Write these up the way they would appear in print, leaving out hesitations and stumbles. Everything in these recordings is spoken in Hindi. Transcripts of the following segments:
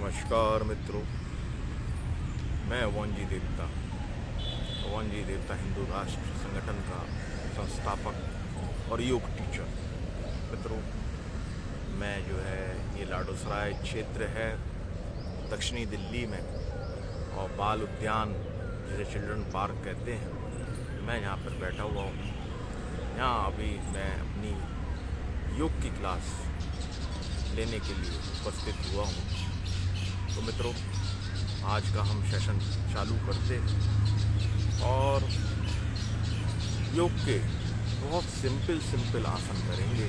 नमस्कार मित्रों, मैं अवनजी देवता हिंदू राष्ट्र संगठन का संस्थापक और योग टीचर। मित्रों, मैं जो है ये लाडोसराय क्षेत्र है दक्षिणी दिल्ली में, और बाल उद्यान जिसे चिल्ड्रन पार्क कहते हैं, मैं यहाँ पर बैठा हुआ हूँ। यहाँ अभी मैं अपनी योग की क्लास लेने के लिए उपस्थित हुआ हूँ। तो मित्रों, आज का हम सेशन चालू करते हैं और योग के बहुत सिंपल आसन करेंगे।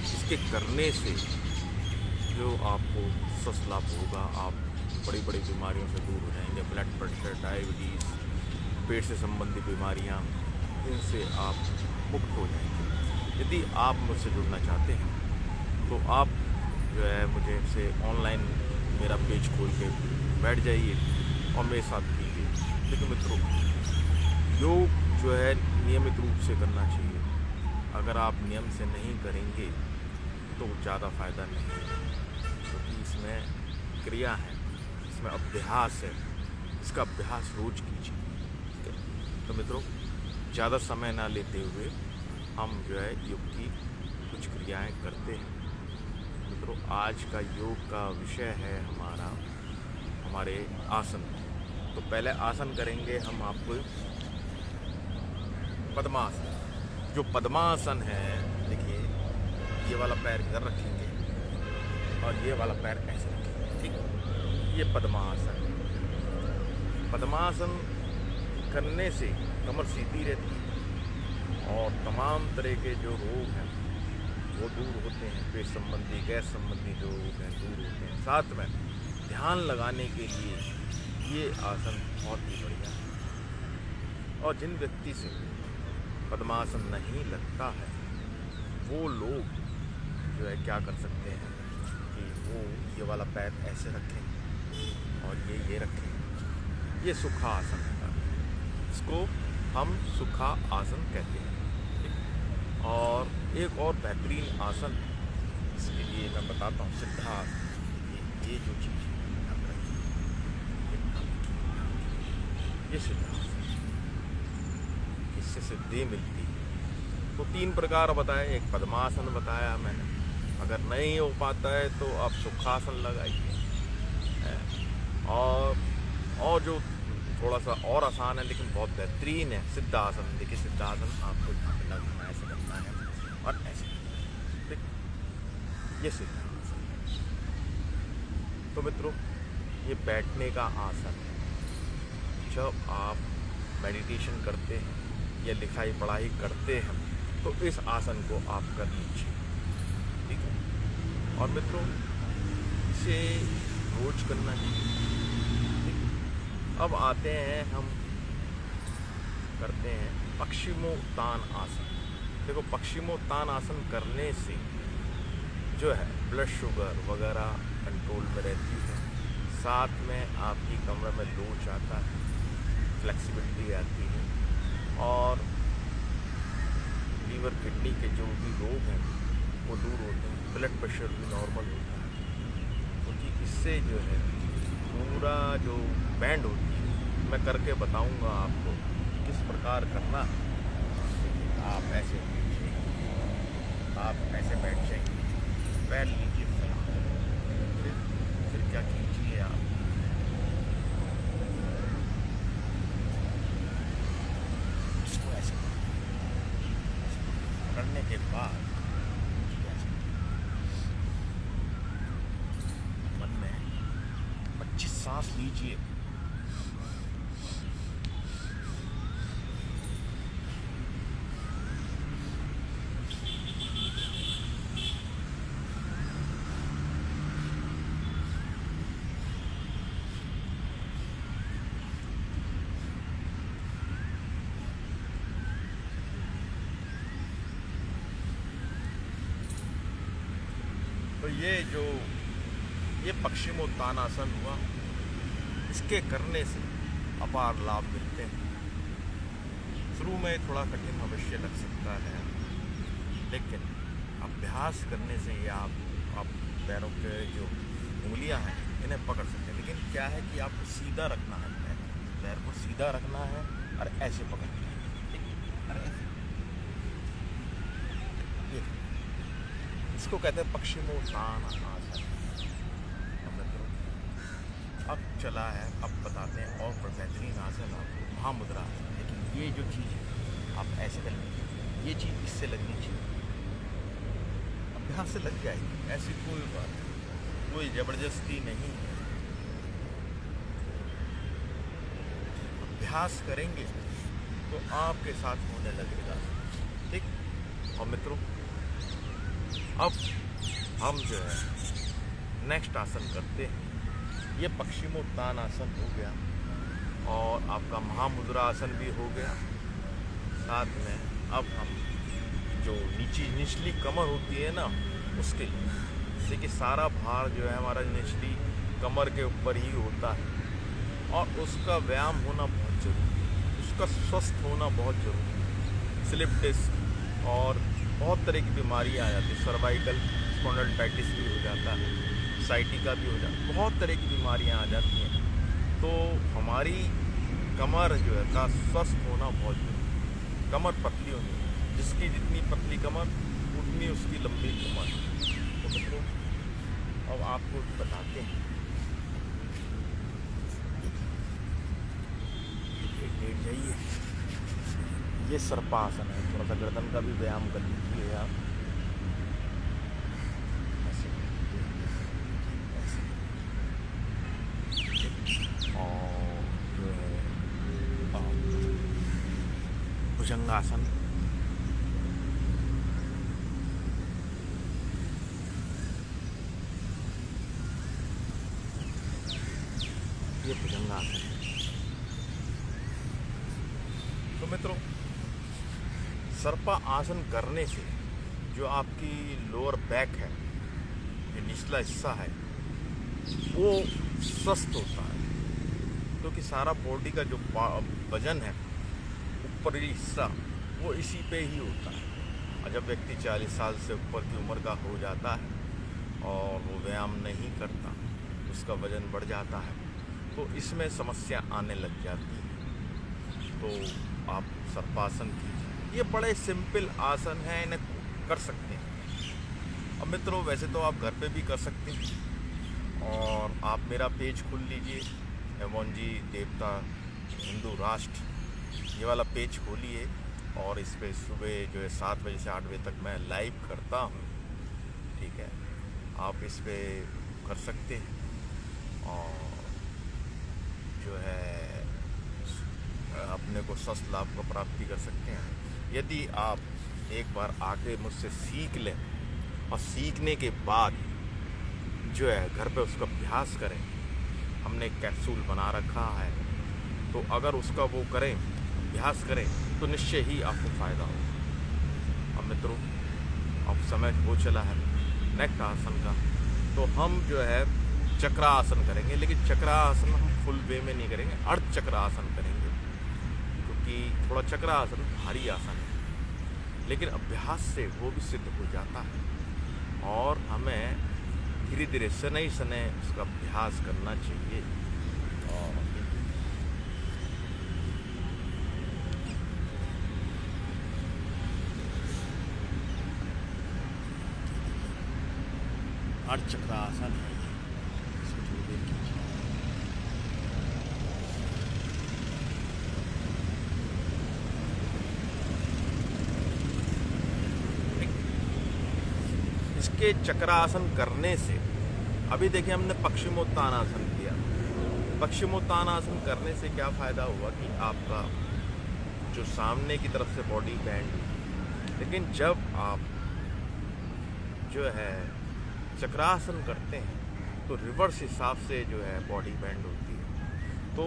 इसके करने से जो आपको स्वस्थ लाभ होगा, आप बड़ी बीमारियों से दूर हो जाएंगे। ब्लड प्रेशर, डायबिटीज़, पेट से संबंधित बीमारियां, इनसे आप मुक्त हो जाएंगे। यदि आप मुझसे जुड़ना चाहते हैं तो आप जो है मुझे से ऑनलाइन मेरा पेज खोल के बैठ जाइए और मेरे साथ कीजिए। लेकिन मित्रों, योग जो है नियमित रूप से करना चाहिए। अगर आप नियम से नहीं करेंगे तो ज़्यादा फ़ायदा नहीं है, क्योंकि इसमें क्रिया है, इसमें अभ्यास है। इसका अभ्यास रोज कीजिए। तो मित्रों, ज़्यादा समय ना लेते हुए हम जो है योग की कुछ क्रियाएं करते हैं। मित्रों, आज का योग का विषय है हमारे आसन। तो पहले आसन करेंगे हम आपको पद्मासन। जो पद्मासन है, देखिए, ये वाला पैर इधर रखेंगे और ये वाला पैर ऐसे रखेंगे, ठीक। ये पद्मासन। पद्मासन करने से कमर सीधी रहती है और तमाम तरह के जो रोग हैं वो दूर होते हैं। पेट संबंधी, गैस संबंधी जो रोग हैं दूर होते हैं। साथ में ध्यान लगाने के लिए ये आसन बहुत ही बढ़िया है। और जिन व्यक्ति से पद्मासन नहीं लगता है, वो लोग जो है क्या कर सकते हैं कि वो ये वाला पैर ऐसे रखें और ये रखें। ये सुखासन होता है, इसको हम सुखा आसन कहते हैं। और एक और बेहतरीन आसन इसके लिए मैं बताता हूँ, सिद्धासन। ये जो चीज़ ये सिद्धासन, इससे सिद्धि मिलती है। तो 3 प्रकार बताए। एक पद्मासन बताया मैंने। अगर नहीं हो पाता है तो आप सुखासन लगाइए। और जो थोड़ा सा और आसान है लेकिन बहुत बेहतरीन है, सिद्धासन। देखिए, सिद्धासन आपको लगना ऐसे करना है और ऐसे, ठीक। ये सिद्धासन। तो मित्रों, ये बैठने का आसन है। जब आप मेडिटेशन करते हैं या लिखाई पढ़ाई करते हैं तो इस आसन को आप कर लीजिए, ठीक है। और मित्रों, इसे रोज करना चाहिए। अब आते हैं, हम करते हैं पश्चिमोत्तान आसन। देखो, पश्चिमोत्तान आसन करने से जो है ब्लड शुगर वगैरह कंट्रोल में रहती है। साथ में आपकी कमर में लोच आता है, फ्लेक्सिबिलिटी आती है, और लीवर किडनी के जो भी रोग हैं वो दूर होते हैं। ब्लड प्रेशर भी नॉर्मल होता है, क्योंकि इससे जो है पूरा जो बैंड होती है, मैं करके बताऊंगा आपको किस प्रकार करना है। आप ऐसे बैठ जाएंगे, पैर लीजिए, फिर क्या कीजिए, आप इसको ऐसे करने के बाद मन में 25 सांस लीजिए। तो ये पश्चिमोत्तान आसन हुआ। इसके करने से अपार लाभ मिलते हैं। शुरू में थोड़ा कठिन अवश्य लग सकता है, लेकिन अभ्यास करने से ये आप पैरों के जो उंगलियां हैं इन्हें पकड़ सकते हैं। लेकिन क्या है कि आपको सीधा रखना है, पैर को सीधा रखना है और ऐसे पकड़ना है, ठीक, और ऐसे। ये इसको कहते हैं पश्चिमोत्तानासन। अब चला है, अब बताते हैं और बेहतरीन आसन आपको, महामुद्रा आसन। लेकिन ये जो चीज़ है आप ऐसे कर लीजिए, ये चीज़ इससे लगनी चाहिए, अभ्यास से लग जाएगी, ऐसी कोई बात नहीं, कोई ज़बरदस्ती नहीं है। अभ्यास करेंगे तो आपके साथ होने लगेगा, ठीक। और मित्रों, अब हम जो है नेक्स्ट आसन करते हैं। ये पश्चिमोत्तानासन हो गया और आपका महामुद्रा आसन भी हो गया। साथ में अब हम जो निचली कमर होती है ना, उसके लिए, देखिए सारा भार जो है हमारा निचली कमर के ऊपर ही होता है और उसका व्यायाम होना बहुत ज़रूरी है, उसका स्वस्थ होना बहुत ज़रूरी है। स्लिप डिस्क और बहुत तरह की बीमारियाँ आ जाती है, सर्वाइकल स्पॉन्डिलोलिटिस भी हो जाता है, साइटिका भी हो जाता है, बहुत तरह की बीमारियाँ आ जाती हैं। तो हमारी कमर जो है का स्वस्थ होना बहुत जरूरी है। कमर पतली होनी है, जिसकी जितनी पतली कमर उतनी उसकी लंबी कमर। तो मित्रों, अब आपको बताते हैं, लेट जाइए, ये सर्पासन है। थोड़ा सा गर्दन का भी व्यायाम कर लीजिए आप, और जो है भुजंगासन। ये भुजंगासन है। तो मित्रों, सर्पा आसन करने से जो आपकी लोअर बैक है, जो निचला हिस्सा है, वो स्वस्थ होता है, क्योंकि सारा बॉडी का जो वजन है, ऊपरी हिस्सा, वो इसी पे ही होता है। और जब व्यक्ति 40 साल से ऊपर की उम्र का हो जाता है और वो व्यायाम नहीं करता, उसका वजन बढ़ जाता है, तो इसमें समस्या आने लग जाती है। तो आप सर्पासन कीजिए, ये बड़े सिंपल आसन हैं, इन्हें कर सकते हैं। अब मित्रों, वैसे तो आप घर पे भी कर सकते हैं, और आप मेरा पेज खोल लीजिए, एमोनजी देवता हिंदू राष्ट्र, ये वाला पेज खोलिए, और इस पे सुबह जो है 7 बजे से 8 बजे तक मैं लाइव करता हूँ, ठीक है। आप इस पे कर सकते हैं और जो है अपने को स्वस्थ लाभ को प्राप्ति कर सकते हैं। यदि आप एक बार आके मुझसे सीख लें और सीखने के बाद जो है घर पे उसका अभ्यास करें, हमने एक कैप्सूल बना रखा है, तो अगर उसका वो करें, अभ्यास करें, तो निश्चय ही आपको फ़ायदा होगा। अब मित्रों, अब समय हो चला है नेक्स्ट आसन का, तो हम जो है चक्रासन करेंगे, लेकिन चक्रासन हम फुल वे में नहीं करेंगे, अर्ध चक्रासन करेंगे, क्योंकि थोड़ा चक्रासन भारी आसन है, लेकिन अभ्यास से वो भी सिद्ध हो जाता है और हमें धीरे धीरे शनै शनै उसका अभ्यास करना चाहिए। और अर्ध चक्रासन है, इसको थोड़ी देर कीजिए। इसके चक्रासन करने से, अभी देखिए हमने पश्चिमोत्तानासन किया, पश्चिमोत्तानासन करने से क्या फ़ायदा हुआ कि आपका जो सामने की तरफ से बॉडी बैंड हुई, लेकिन जब आप जो है चक्रासन करते हैं तो रिवर्स हिसाब से जो है बॉडी बैंड होती है। तो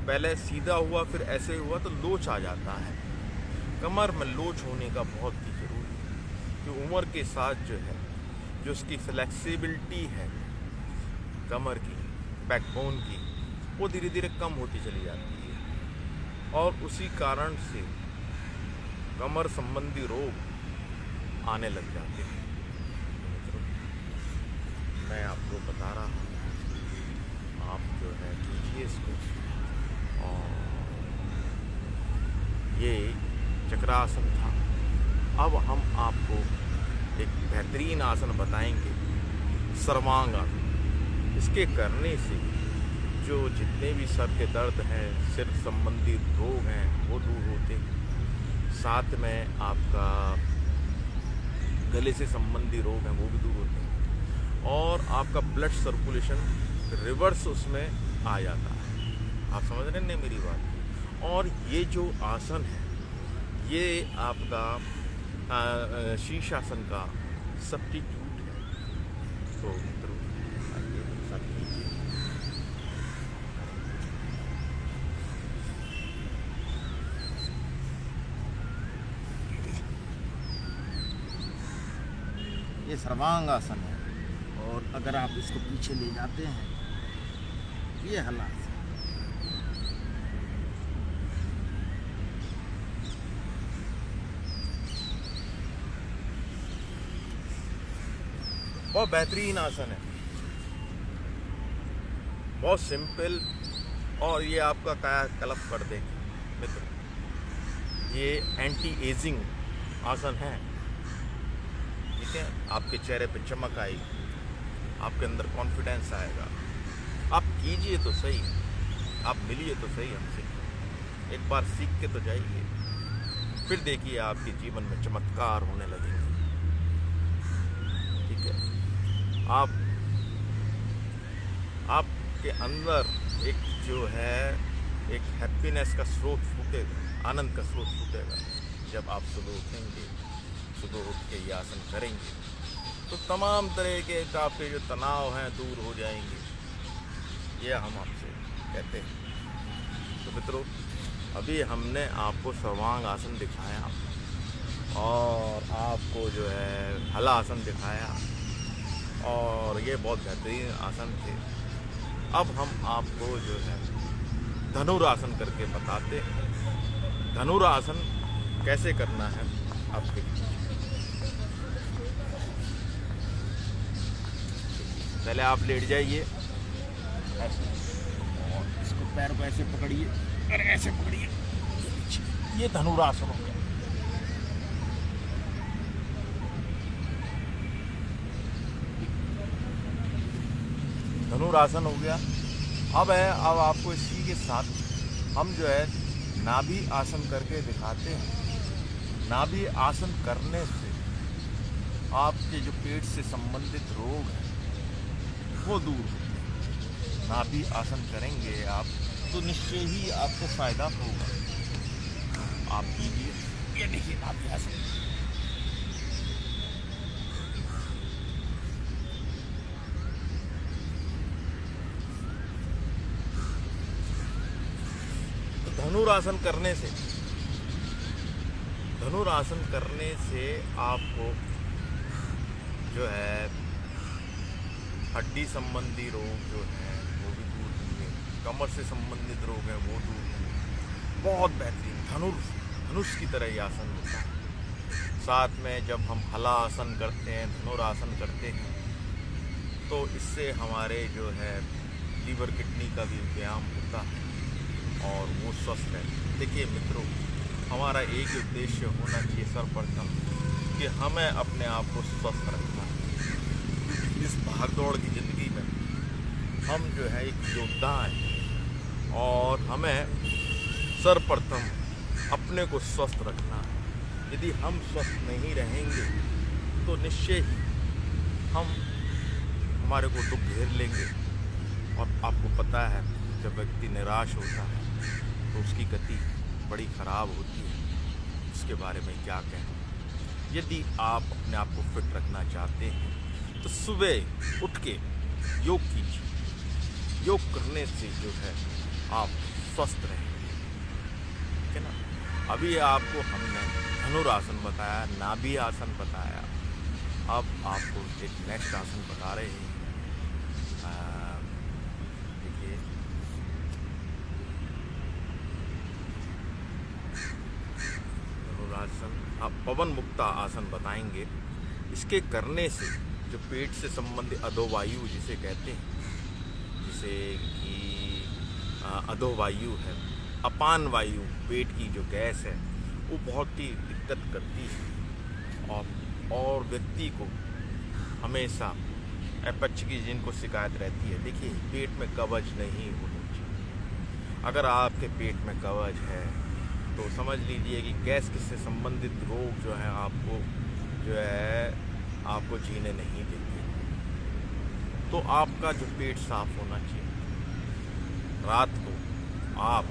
पहले सीधा हुआ, फिर ऐसे हुआ, तो लोच आ जाता है। कमर में लोच होने का बहुत ही ज़रूरी है, कि उम्र के साथ जो है, जो उसकी फ्लेक्सिबिलिटी है कमर की, बैकबोन की, वो धीरे धीरे कम होती चली जाती है, और उसी कारण से कमर संबंधी रोग आने लग जाते हैं। मैं आपको बता रहा हूँ वज्रासन था। अब हम आपको एक बेहतरीन आसन बताएंगे, सर्वांग आसन। इसके करने से जो जितने भी सर के दर्द हैं, सिर संबंधी रोग हैं, वो दूर होते हैं। साथ में आपका गले से संबंधी रोग हैं, वो भी दूर होते हैं। और आपका ब्लड सर्कुलेशन रिवर्स उसमें आ जाता है। आप समझ रहे हैं मेरी बात? और ये जो आसन है, ये आपका शीर्षासन का सब्स्टिट्यूट है। तो मित्रों, आइए सब कीजिए। ये सर्वांग आसन है, और अगर आप इसको पीछे ले जाते हैं, ये हलासन। बहुत बेहतरीन आसन है, बहुत सिंपल, और ये आपका कायाकल्प कर देगा मित्र। ये एंटी एजिंग आसन है, ठीक है। आपके चेहरे पे चमक आएगी, आपके अंदर कॉन्फिडेंस आएगा। आप कीजिए तो सही, आप मिलिए तो सही हमसे, एक बार सीख के तो जाइए, फिर देखिए आपके जीवन में चमत्कार होने लगेंगे, ठीक है। आपके अंदर एक जो है एक हैप्पीनेस का स्रोत फूटेगा, आनंद का स्रोत फूटेगा जब आप सुबह उठेंगे। सुबह उठ के ये आसन करेंगे तो तमाम तरह के आपके जो तनाव हैं दूर हो जाएंगे, ये हम आपसे कहते हैं। तो मित्रों, अभी हमने आपको सर्वांग आसन दिखाया और आपको जो है हलासन दिखाया, और ये बहुत बेहतरीन आसन थे। अब हम आपको जो है धनुरासन करके बताते हैं। धनुरासन कैसे करना है आपके। पहले आप लेट जाइए ऐसे, और इसको पैर को ऐसे पकड़िए और ऐसे पकड़िए, ये धनुरासन हो गया। धनुरासन हो गया। अब आपको इसी के साथ हम जो है नाभि आसन करके दिखाते हैं। नाभि आसन करने से आपके जो पेट से संबंधित रोग हैं वो दूर होते हैं। नाभि आसन करेंगे आप तो निश्चय ही आपको फायदा होगा। आप कीजिए, ये देखिए नाभि आसन। धनुरासन करने से आपको जो है हड्डी संबंधी रोग जो है वो भी दूर होंगे, कमर से संबंधित रोग हैं वो दूर होंगे। बहुत बेहतरीन धनुष की तरह ये आसन होता है। साथ में जब हम हला आसन करते हैं, धनुरासन करते हैं, तो इससे हमारे जो है लीवर किडनी का भी व्यायाम होता है और वो स्वस्थ है। देखिए मित्रों, हमारा एक उद्देश्य होना चाहिए सर्वप्रथम कि हमें अपने आप को स्वस्थ रखना है। इस भागदौड़ की ज़िंदगी में हम जो है एक योद्धा हैं और हमें सर्वप्रथम अपने को स्वस्थ रखना है। यदि हम स्वस्थ नहीं रहेंगे तो निश्चय ही हमारे को दुख घेर लेंगे। और आपको पता है, जब व्यक्ति निराश होता है तो उसकी गति बड़ी ख़राब होती है। उसके बारे में क्या कहें। यदि आप अपने आप को फिट रखना चाहते हैं तो सुबह उठ के योग कीजिए। योग करने से जो है आप स्वस्थ रहेंगे, ठीक है ना। अभी आपको हमने धनुरासन बताया, नाभि आसन बताया, अब आपको एक नेक्स्ट आसन बता रहे हैं। देखिए, धनुरासन, आप पवन मुक्ता आसन बताएंगे। इसके करने से जो पेट से संबंधित अधोवायु जिसे कहते हैं, जिसे कि अधोवायु है, अपान वायु, पेट की जो गैस है, वो बहुत ही दिक्कत करती है और व्यक्ति को हमेशा अपच की जिनको शिकायत रहती है, देखिए पेट में कब्ज नहीं होनी चाहिए। अगर आपके पेट में कब्ज है तो समझ लीजिए कि गैस से संबंधित रोग जो है आपको जीने नहीं देते। तो आपका जो पेट साफ होना चाहिए। रात को आप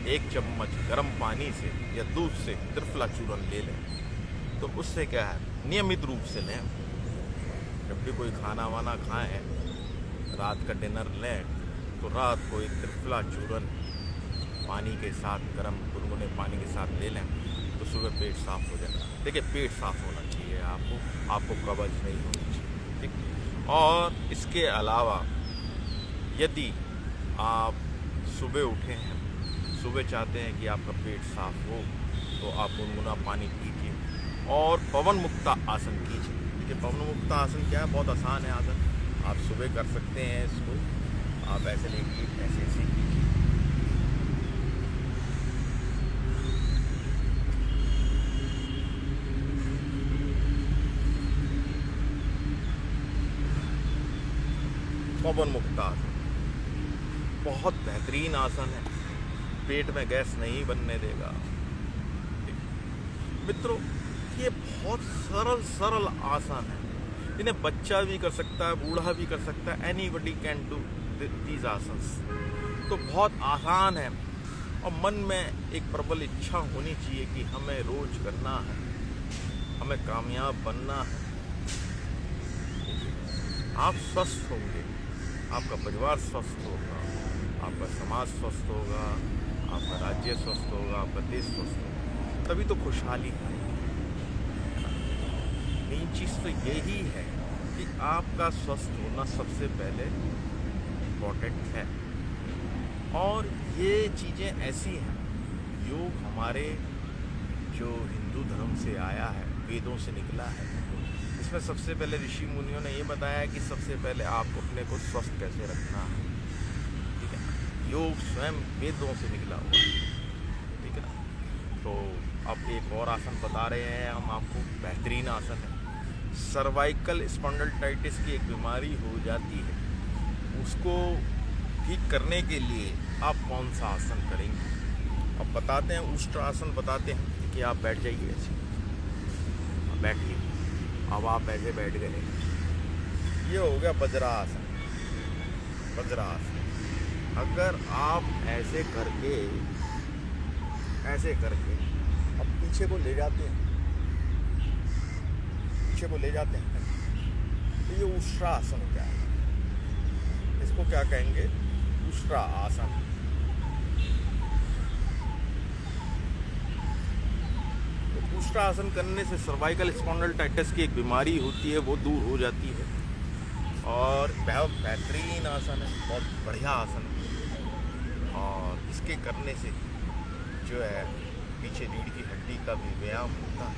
1 चम्मच गर्म पानी से या दूध से त्रिफला चूर्ण ले लें, तो उससे क्या है, नियमित रूप से लें। जब भी कोई खाना वाना खाएं, रात का डिनर लें, तो रात को एक त्रिफला चूर्ण पानी के साथ, गर्म गुनगुने पानी के साथ ले लें, तो सुबह पेट साफ हो जाएगा। देखिए पेट साफ होना चाहिए आपको कब्ज नहीं होनी चाहिए, ठीक। और इसके अलावा यदि आप सुबह उठे हैं, सुबह चाहते हैं कि आपका पेट साफ हो, तो आप गुनगुना पानी पीजिए और पवन मुक्ता आसन कीजिए। देखिए पवन मुक्ता आसन क्या है, बहुत आसान है आसन, आप सुबह कर सकते हैं इसको। आप ऐसे लेके ऐसे कीजिए। पवन मुक्ता आसन बहुत बेहतरीन आसन है, पेट में गैस नहीं बनने देगा। मित्रों, ये बहुत सरल आसन है, इन्हें बच्चा भी कर सकता है, बूढ़ा भी कर सकता है। Anybody can do these asanas. तो बहुत आसान है और मन में एक प्रबल इच्छा होनी चाहिए कि हमें रोज करना है, हमें कामयाब बनना है। आप स्वस्थ होंगे, आपका परिवार स्वस्थ होगा, आपका समाज स्वस्थ होगा, आपका राज्य स्वस्थ होगा, आपका देश स्वस्थ होगा, तभी तो खुशहाली है। मेन चीज़ तो यही है कि आपका स्वस्थ होना सबसे पहले इम्पोर्टेंट है। और ये चीज़ें ऐसी हैं, योग हमारे जो हिंदू धर्म से आया है, वेदों से निकला है, इसमें सबसे पहले ऋषि मुनियों ने ये बताया कि सबसे पहले आपको अपने को स्वस्थ कैसे रखना है, ठीक है। योग स्वयं वेदों से निकला हुआ है, ठीक है ना। तो अब एक और आसन बता रहे हैं हम आपको, बेहतरीन आसन है। सर्वाइकल स्पॉन्डिलोलिटिस की एक बीमारी हो जाती है, उसको ठीक करने के लिए आप कौन सा आसन करेंगे। अब बताते हैं, उष्ट्रासन बताते हैं कि आप बैठ जाइए ऐसे, बैठिए। अब आप ऐसे बैठ गए, ये हो गया वज्रासन। अगर आप ऐसे करके अब पीछे को ले जाते हैं, तो ये उष्ट्रासन हो जाएगा। इसको क्या कहेंगे, उष्ट्रासन। उष्ट्रासन करने से सर्वाइकल स्पॉन्डिलोलिटिस की एक बीमारी होती है, वो दूर हो जाती है। और बहुत बेहतरीन आसन है, बहुत बढ़िया आसन है। और इसके करने से जो है पीछे रीढ़ की हड्डी का भी व्यायाम होता है।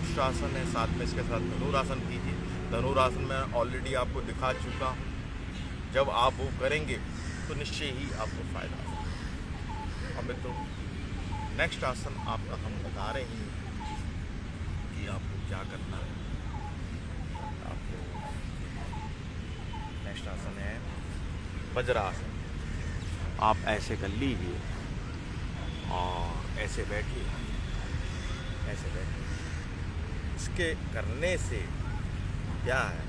उष्ट्रासन है, साथ में इसके साथ धनुरासन कीजिए। धनुरासन में ऑलरेडी आपको दिखा चुका हूँ। जब आप वो करेंगे तो निश्चय ही आपको फायदा होगा। अब तो नेक्स्ट आसन आपका हम बता रहे हैं कि आपको क्या करना है। आपको नेक्स्ट आसन है वज्रासन। आप ऐसे कर लीजिए और ऐसे बैठिए। इसके करने से क्या है,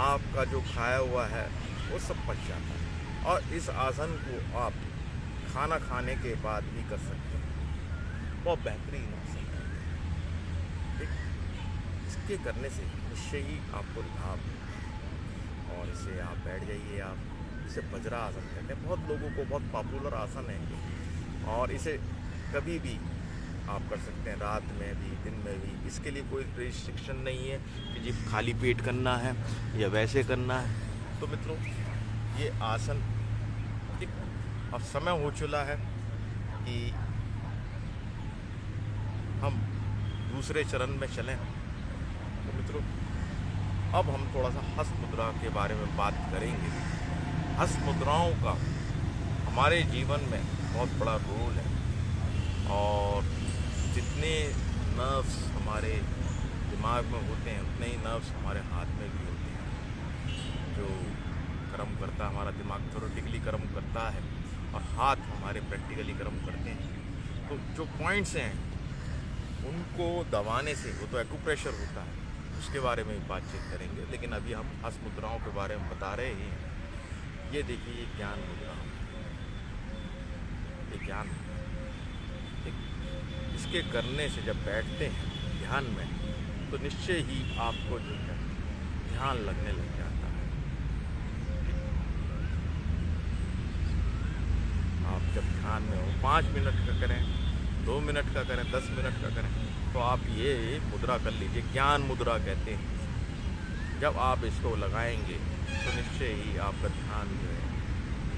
आपका जो खाया हुआ है वो सब पच जाता है। और इस आसन को आप खाना खाने के बाद भी कर सकते हैं, बहुत बेहतरीन आसन है। ठीक, इसके करने से निश्चय ही आपको लाभ है। और इसे आप बैठ जाइए। आप इसे वज्रासन कहते हैं, बहुत लोगों को बहुत पॉपुलर आसन है। और इसे कभी भी आप कर सकते हैं, रात में भी, दिन में भी। इसके लिए कोई रिस्ट्रिक्शन नहीं है कि जी खाली पेट करना है या वैसे करना है। तो मित्रों, ये आसन ठीक। अब समय हो चला है कि हम दूसरे चरण में चलें। तो मित्रों, अब हम थोड़ा सा हस्त मुद्रा के बारे में बात करेंगे। हस्त मुद्राओं का हमारे जीवन में बहुत बड़ा रोल है। और जितने नर्व्स हमारे दिमाग में होते हैं उतने ही नर्व्स हमारे हाथ में भी होते हैं। जो कर्म करता है हमारा दिमाग थ्योरेटिकली कर्म करता है और हाथ हमारे प्रैक्टिकली कर्म करते हैं। तो जो पॉइंट्स हैं उनको दबाने से, वो तो एक्यूप्रेशर होता है, उसके बारे में भी बातचीत करेंगे। लेकिन अभी हम हस्त मुद्राओं के बारे में बता रहे हैं। ये देखिए, ये ज्ञान मुद्रा, ये ज्ञान मुद्रा, ठीक। इसके करने से जब बैठते हैं ध्यान में तो निश्चय ही आपको जो है ध्यान लगने लग जाता है। आप जब ध्यान में हो 5 मिनट का करें, 2 मिनट का करें, 10 मिनट का करें, तो आप ये मुद्रा कर लीजिए, ज्ञान मुद्रा कहते हैं। जब आप इसको लगाएंगे तो निश्चय ही आपका ध्यान जो है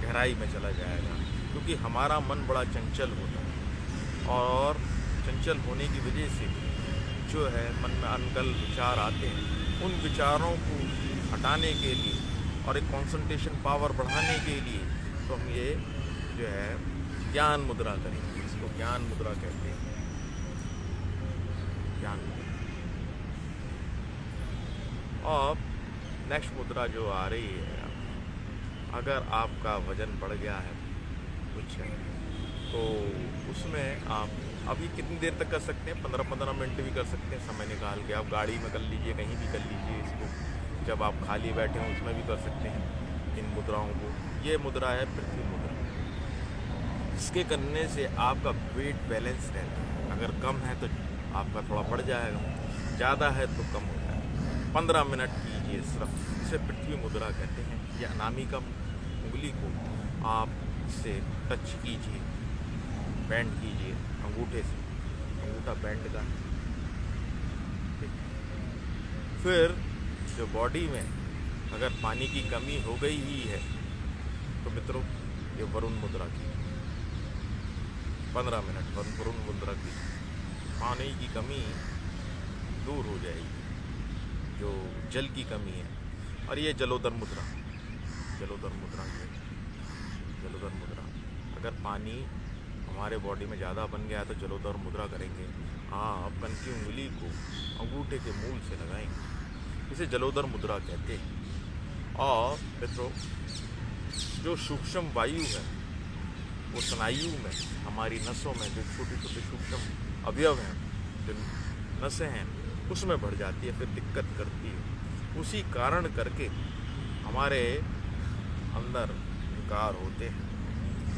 गहराई में चला जाएगा। क्योंकि हमारा मन बड़ा चंचल होता है और चंचल होने की वजह से जो है मन में अनगल विचार आते हैं। उन विचारों को हटाने के लिए और एक कंसंट्रेशन पावर बढ़ाने के लिए तो हम ये जो है ज्ञान मुद्रा करेंगे। इसको ज्ञान मुद्रा कहते हैं, ज्ञान मुद्रा। और नेक्स्ट मुद्रा जो आ रही है, अगर आपका वजन बढ़ गया है कुछ है तो उसमें आप अभी कितनी देर तक कर सकते हैं, 15-15 मिनट भी कर सकते हैं समय निकाल के। आप गाड़ी में कर लीजिए, कहीं भी कर लीजिए इसको। जब आप खाली बैठे हों उसमें भी कर सकते हैं इन मुद्राओं को। ये मुद्रा है पृथ्वी मुद्रा। इसके करने से आपका वेट बैलेंस रहता है। अगर कम है तो आपका थोड़ा बढ़ जाएगा, ज़्यादा है तो कम हो जाएगा। 15 मिनट कीजिए सिर्फ। इसे पृथ्वी मुद्रा कहते हैं। यह अनामिका उंगली को आप से टच कीजिए, बैंड कीजिए अंगूठे से, अंगूठा बैंड का। फिर जो बॉडी में अगर पानी की कमी हो गई ही है तो मित्रों ये वरुण मुद्रा की 15 मिनट वरुण मुद्रा की, पानी की कमी दूर हो जाएगी, जो जल की कमी है। और ये जलोदर मुद्रा, जलोदर मुद्रा ये जलोदर मुद्रा। अगर पानी हमारे बॉडी में ज़्यादा बन गया तो जलोदर मुद्रा करेंगे। आप कनकी उंगली को अंगूठे के मूल से लगाएंगे। इसे जलोदर मुद्रा कहते हैं। और मित्रों जो सूक्ष्म वायु है वो स्नायु में, हमारी नसों में जो छोटे छोटे सूक्ष्म अवयव हैं, जो नसें हैं, उसमें बढ़ जाती है, फिर दिक्कत करती है। उसी कारण करके हमारे अंदर विकार होते हैं।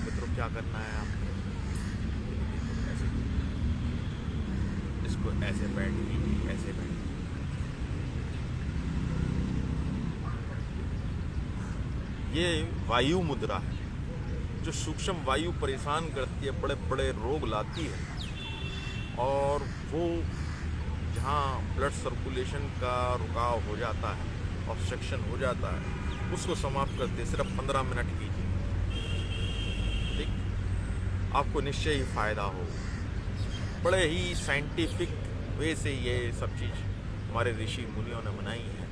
मित्रों क्या करना है आपको, इसको ऐसे बैंड कीजिए, ऐसे बैंड। ये वायु मुद्रा है। जो सूक्ष्म वायु परेशान करती है, बड़े बड़े रोग लाती है, और वो जहाँ ब्लड सर्कुलेशन का रुकाव हो जाता है, ऑब्स्ट्रक्शन हो जाता है, उसको समाप्त करते सिर्फ 15 मिनट कीजिए। ठीक, आपको निश्चय ही फायदा हो। बड़े ही साइंटिफिक वे से ये सब चीज़ हमारे ऋषि मुनियों ने बनाई है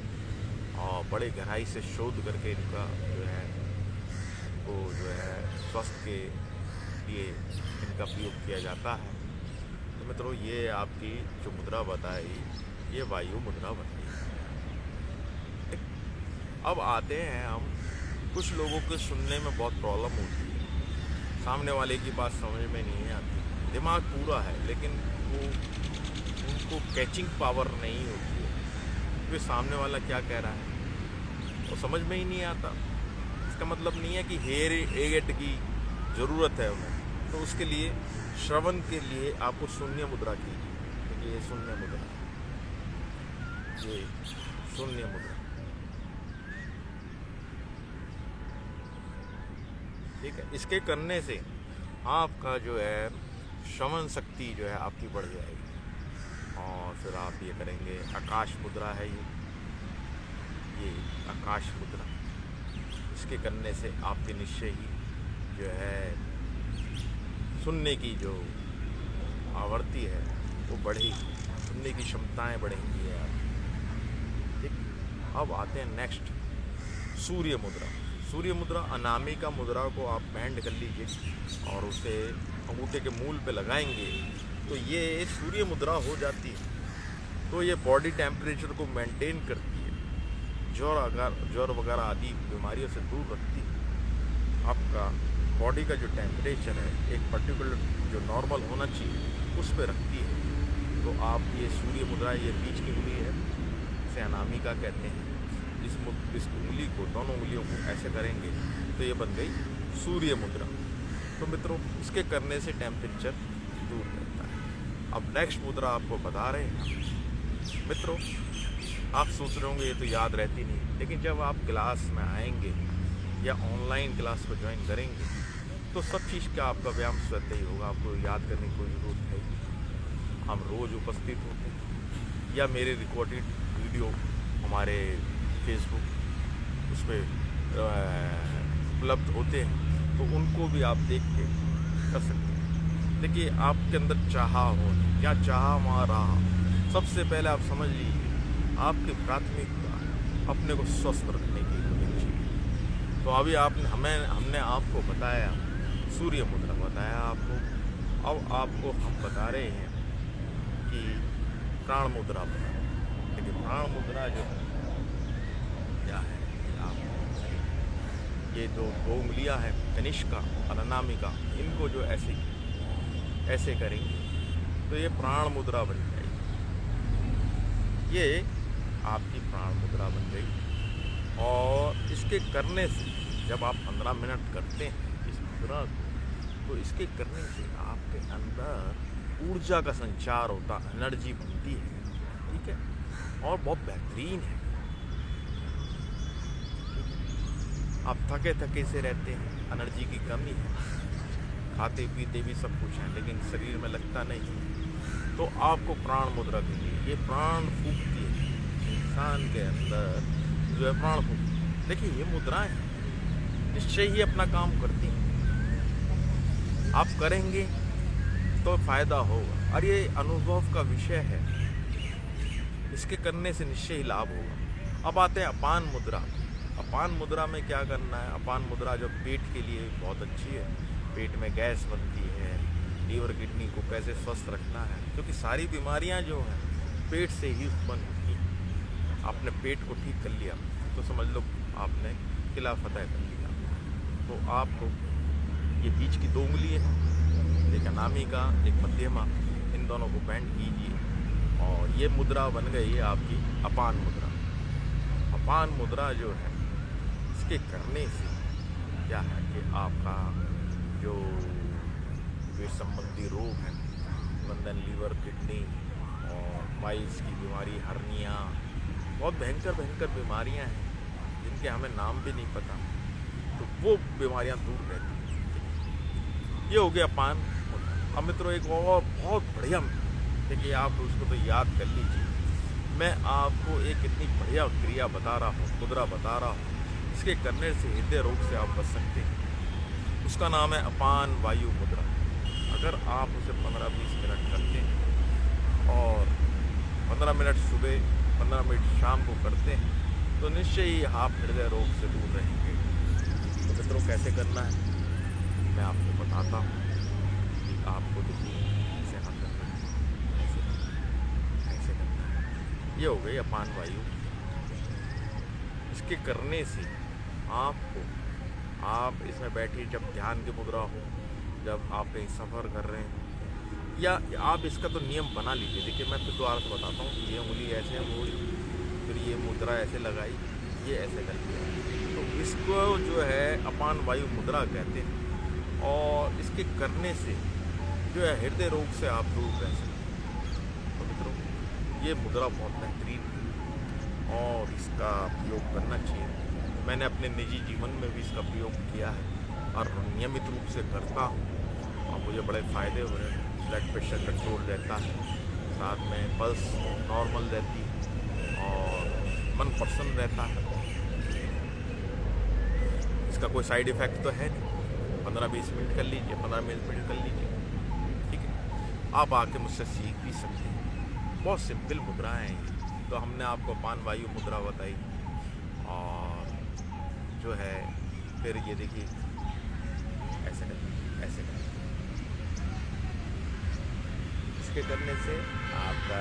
और बड़े गहराई से शोध करके इनका जो है वो जो है स्वास्थ्य के लिए इनका प्रयोग किया जाता है। तो मित्रों ये आपकी जो मुद्रा बताई, ये वायु मुद्रा बताई। अब आते हैं हम, कुछ लोगों के सुनने में बहुत प्रॉब्लम होती है, सामने वाले की बात समझ में नहीं आती, दिमाग पूरा है लेकिन वो उनको कैचिंग पावर नहीं होती है। वे सामने वाला क्या कह रहा है वो समझ में ही नहीं आता। इसका मतलब नहीं है कि हेयर एड की ज़रूरत है उन्हें, तो उसके लिए श्रवण के लिए आपको शून्य मुद्रा कीजिए। देखिए ये शून्य मुद्रा, ये शून्य मुद्रा, ठीक है। इसके करने से आपका जो है श्रवण शक्ति जो है आपकी बढ़ जाएगी। और फिर आप ये करेंगे, आकाश मुद्रा है ये आकाश मुद्रा। इसके करने से आपके निश्चय ही जो है सुनने की जो आवृत्ति है वो बढ़ेगी, सुनने की क्षमताएं बढ़ेंगी यार। ठीक, अब आते हैं नेक्स्ट, सूर्य मुद्रा। सूर्य मुद्रा, अनामिका मुद्रा को आप बैंड कर लीजिए और उसे अंगूठे के मूल पे लगाएंगे तो ये सूर्य मुद्रा हो जाती है तो ये बॉडी टेम्परेचर को मेंटेन करती है, ज्वर वगैरह आदि बीमारियों से दूर रखती है। आपका बॉडी का जो टेम्परेचर है एक पर्टिकुलर जो नॉर्मल होना चाहिए उस पर रखती है। तो आप ये सूर्य मुद्रा, ये बीच की उंगली है, इसे अनामिका कहते हैं। इस उंगली को, दोनों उंगलियों को ऐसे करेंगे तो ये बन गई सूर्य मुद्रा। तो मित्रों, इसके करने से टेम्परेचर दूर रहता है। अब नेक्स्ट मुद्रा आपको बता रहे हैं मित्रों। आप सोच रहे होंगे ये तो याद रहती नहीं, लेकिन जब आप क्लास में आएंगे या ऑनलाइन क्लास को ज्वाइन करेंगे तो सब चीज़ का आपका व्यायाम स्वतः ही होगा, आपको याद करने की कोई ज़रूरत नहीं। हम रोज़ उपस्थित होते हैं या मेरे रिकॉर्डेड वीडियो हमारे फेसबुक उस पर उपलब्ध होते हैं, तो उनको भी आप देख के कर सकते हैं। देखिए, आपके अंदर चाह हो या चाह वहाँ रहा, सबसे पहले आप समझ लीजिए आपकी प्राथमिकता अपने को स्वस्थ रखने की होनी चाहिए। तो अभी हमने आपको बताया, सूर्य मुद्रा बताया आपको। अब आपको हम बता रहे हैं कि प्राण मुद्रा बता रहे हैं। लेकिन प्राण मुद्रा जो है क्या है, ये जो दो उंगलियां हैं, कनिष्का और अनामिका, इनको जो ऐसे करेंगे तो ये प्राण मुद्रा बन जाएगी। ये आपकी प्राण मुद्रा बन गई। और इसके करने से जब आप 15 मिनट करते हैं इस मुद्रा को, तो इसके करने से आपके अंदर ऊर्जा का संचार होता, एनर्जी बनती है, ठीक है, और बहुत बेहतरीन है। आप थके से रहते हैं, एनर्जी की कमी है, खाते पीते भी सब कुछ है लेकिन शरीर में लगता नहीं, तो आपको प्राण मुद्रा के लिए ये प्राण फूकती है इंसान के अंदर, जो है प्राण फूक। देखिए, ये मुद्राएं निश्चय ही अपना काम करती हैं। आप करेंगे तो फायदा होगा, और ये अनुभव का विषय है, इसके करने से निश्चय ही लाभ होगा। अब आते हैं अपान मुद्रा। अपान मुद्रा में क्या करना है? अपान मुद्रा जो पेट के लिए बहुत अच्छी है, पेट में गैस बनती है, लीवर किडनी को कैसे स्वस्थ रखना है, क्योंकि सारी बीमारियां जो हैं पेट से ही उत्पन्न होती हैं। आपने पेट को ठीक कर लिया तो समझ लो आपने किला फतेह कर लिया। तो आपको ये बीच की दो उंगली है, एक अनामिका एक मध्यमा, इन दोनों को बैंड कीजिए और ये मुद्रा बन गई है आपकी अपान मुद्रा। अपान मुद्रा जो है, इसके करने से क्या है कि आपका जो पेट संबंधी रोग है, बंधन, लीवर, किडनी और पाइल्स की बीमारी, हर्निया, बहुत भयंकर बीमारियां हैं जिनके हमें नाम भी नहीं पता, तो वो बीमारियां दूर रहती हैं। ये हो गया अपान मुद्रा। अब मित्रों, एक और बहुत बढ़िया, देखिए आप उसको तो याद कर लीजिए, मैं आपको एक इतनी बढ़िया क्रिया बता रहा हूँ, मुद्रा बता रहा हूँ, इसके करने से हृदय रोग से आप बच सकते हैं। उसका नाम है अपान वायु मुद्रा। अगर आप उसे 15-20 मिनट करते हैं और 15 मिनट सुबह, 15 मिनट शाम को करते हैं, तो निश्चय ही आप हृदय रोग से दूर रहेंगे। तो मित्रों, कैसे करना है मैं आपको बताता हूँ कि आपको देखिए ऐसे हाथ करना है, ऐसे करना है। ये हो गई अपान वायु। इसके करने से आपको, आप इसमें बैठिए जब ध्यान की मुद्रा हो, जब आप कहीं सफ़र कर रहे हैं, या आप इसका तो नियम बना लीजिए। देखिए, मैं फिर दोबारा से बताता हूँ, ये उंगली ऐसे मोड़ी, फिर ये मुद्रा ऐसे लगाई, ये ऐसे कर लिया, तो इसको जो है अपान वायु मुद्रा कहते हैं। और इसके करने से जो है हृदय रोग से आप दूर रह सकते हैं। तो मित्रों, ये मुद्रा बहुत बेहतरीन है और इसका प्रयोग करना चाहिए। मैंने अपने निजी जीवन में भी इसका प्रयोग किया है और नियमित रूप से करता हूँ और मुझे बड़े फ़ायदे हो रहे हैं। ब्लड प्रेशर कंट्रोल रहता है, साथ में पल्स नॉर्मल रहती है और मन प्रसन्न रहता है। इसका कोई साइड इफ़ेक्ट तो है नहीं। 15-20 मिनट कर लीजिए, 15 मिनट कर लीजिए, ठीक है। आप आके मुझसे सीख भी सकते हैं। बहुत सिंपल मुद्राएं हैं ये। तो हमने आपको अपान वायु मुद्रा बताई और जो है फिर ये देखिए ऐसे कर, ऐसे कर, इसके करने से आपका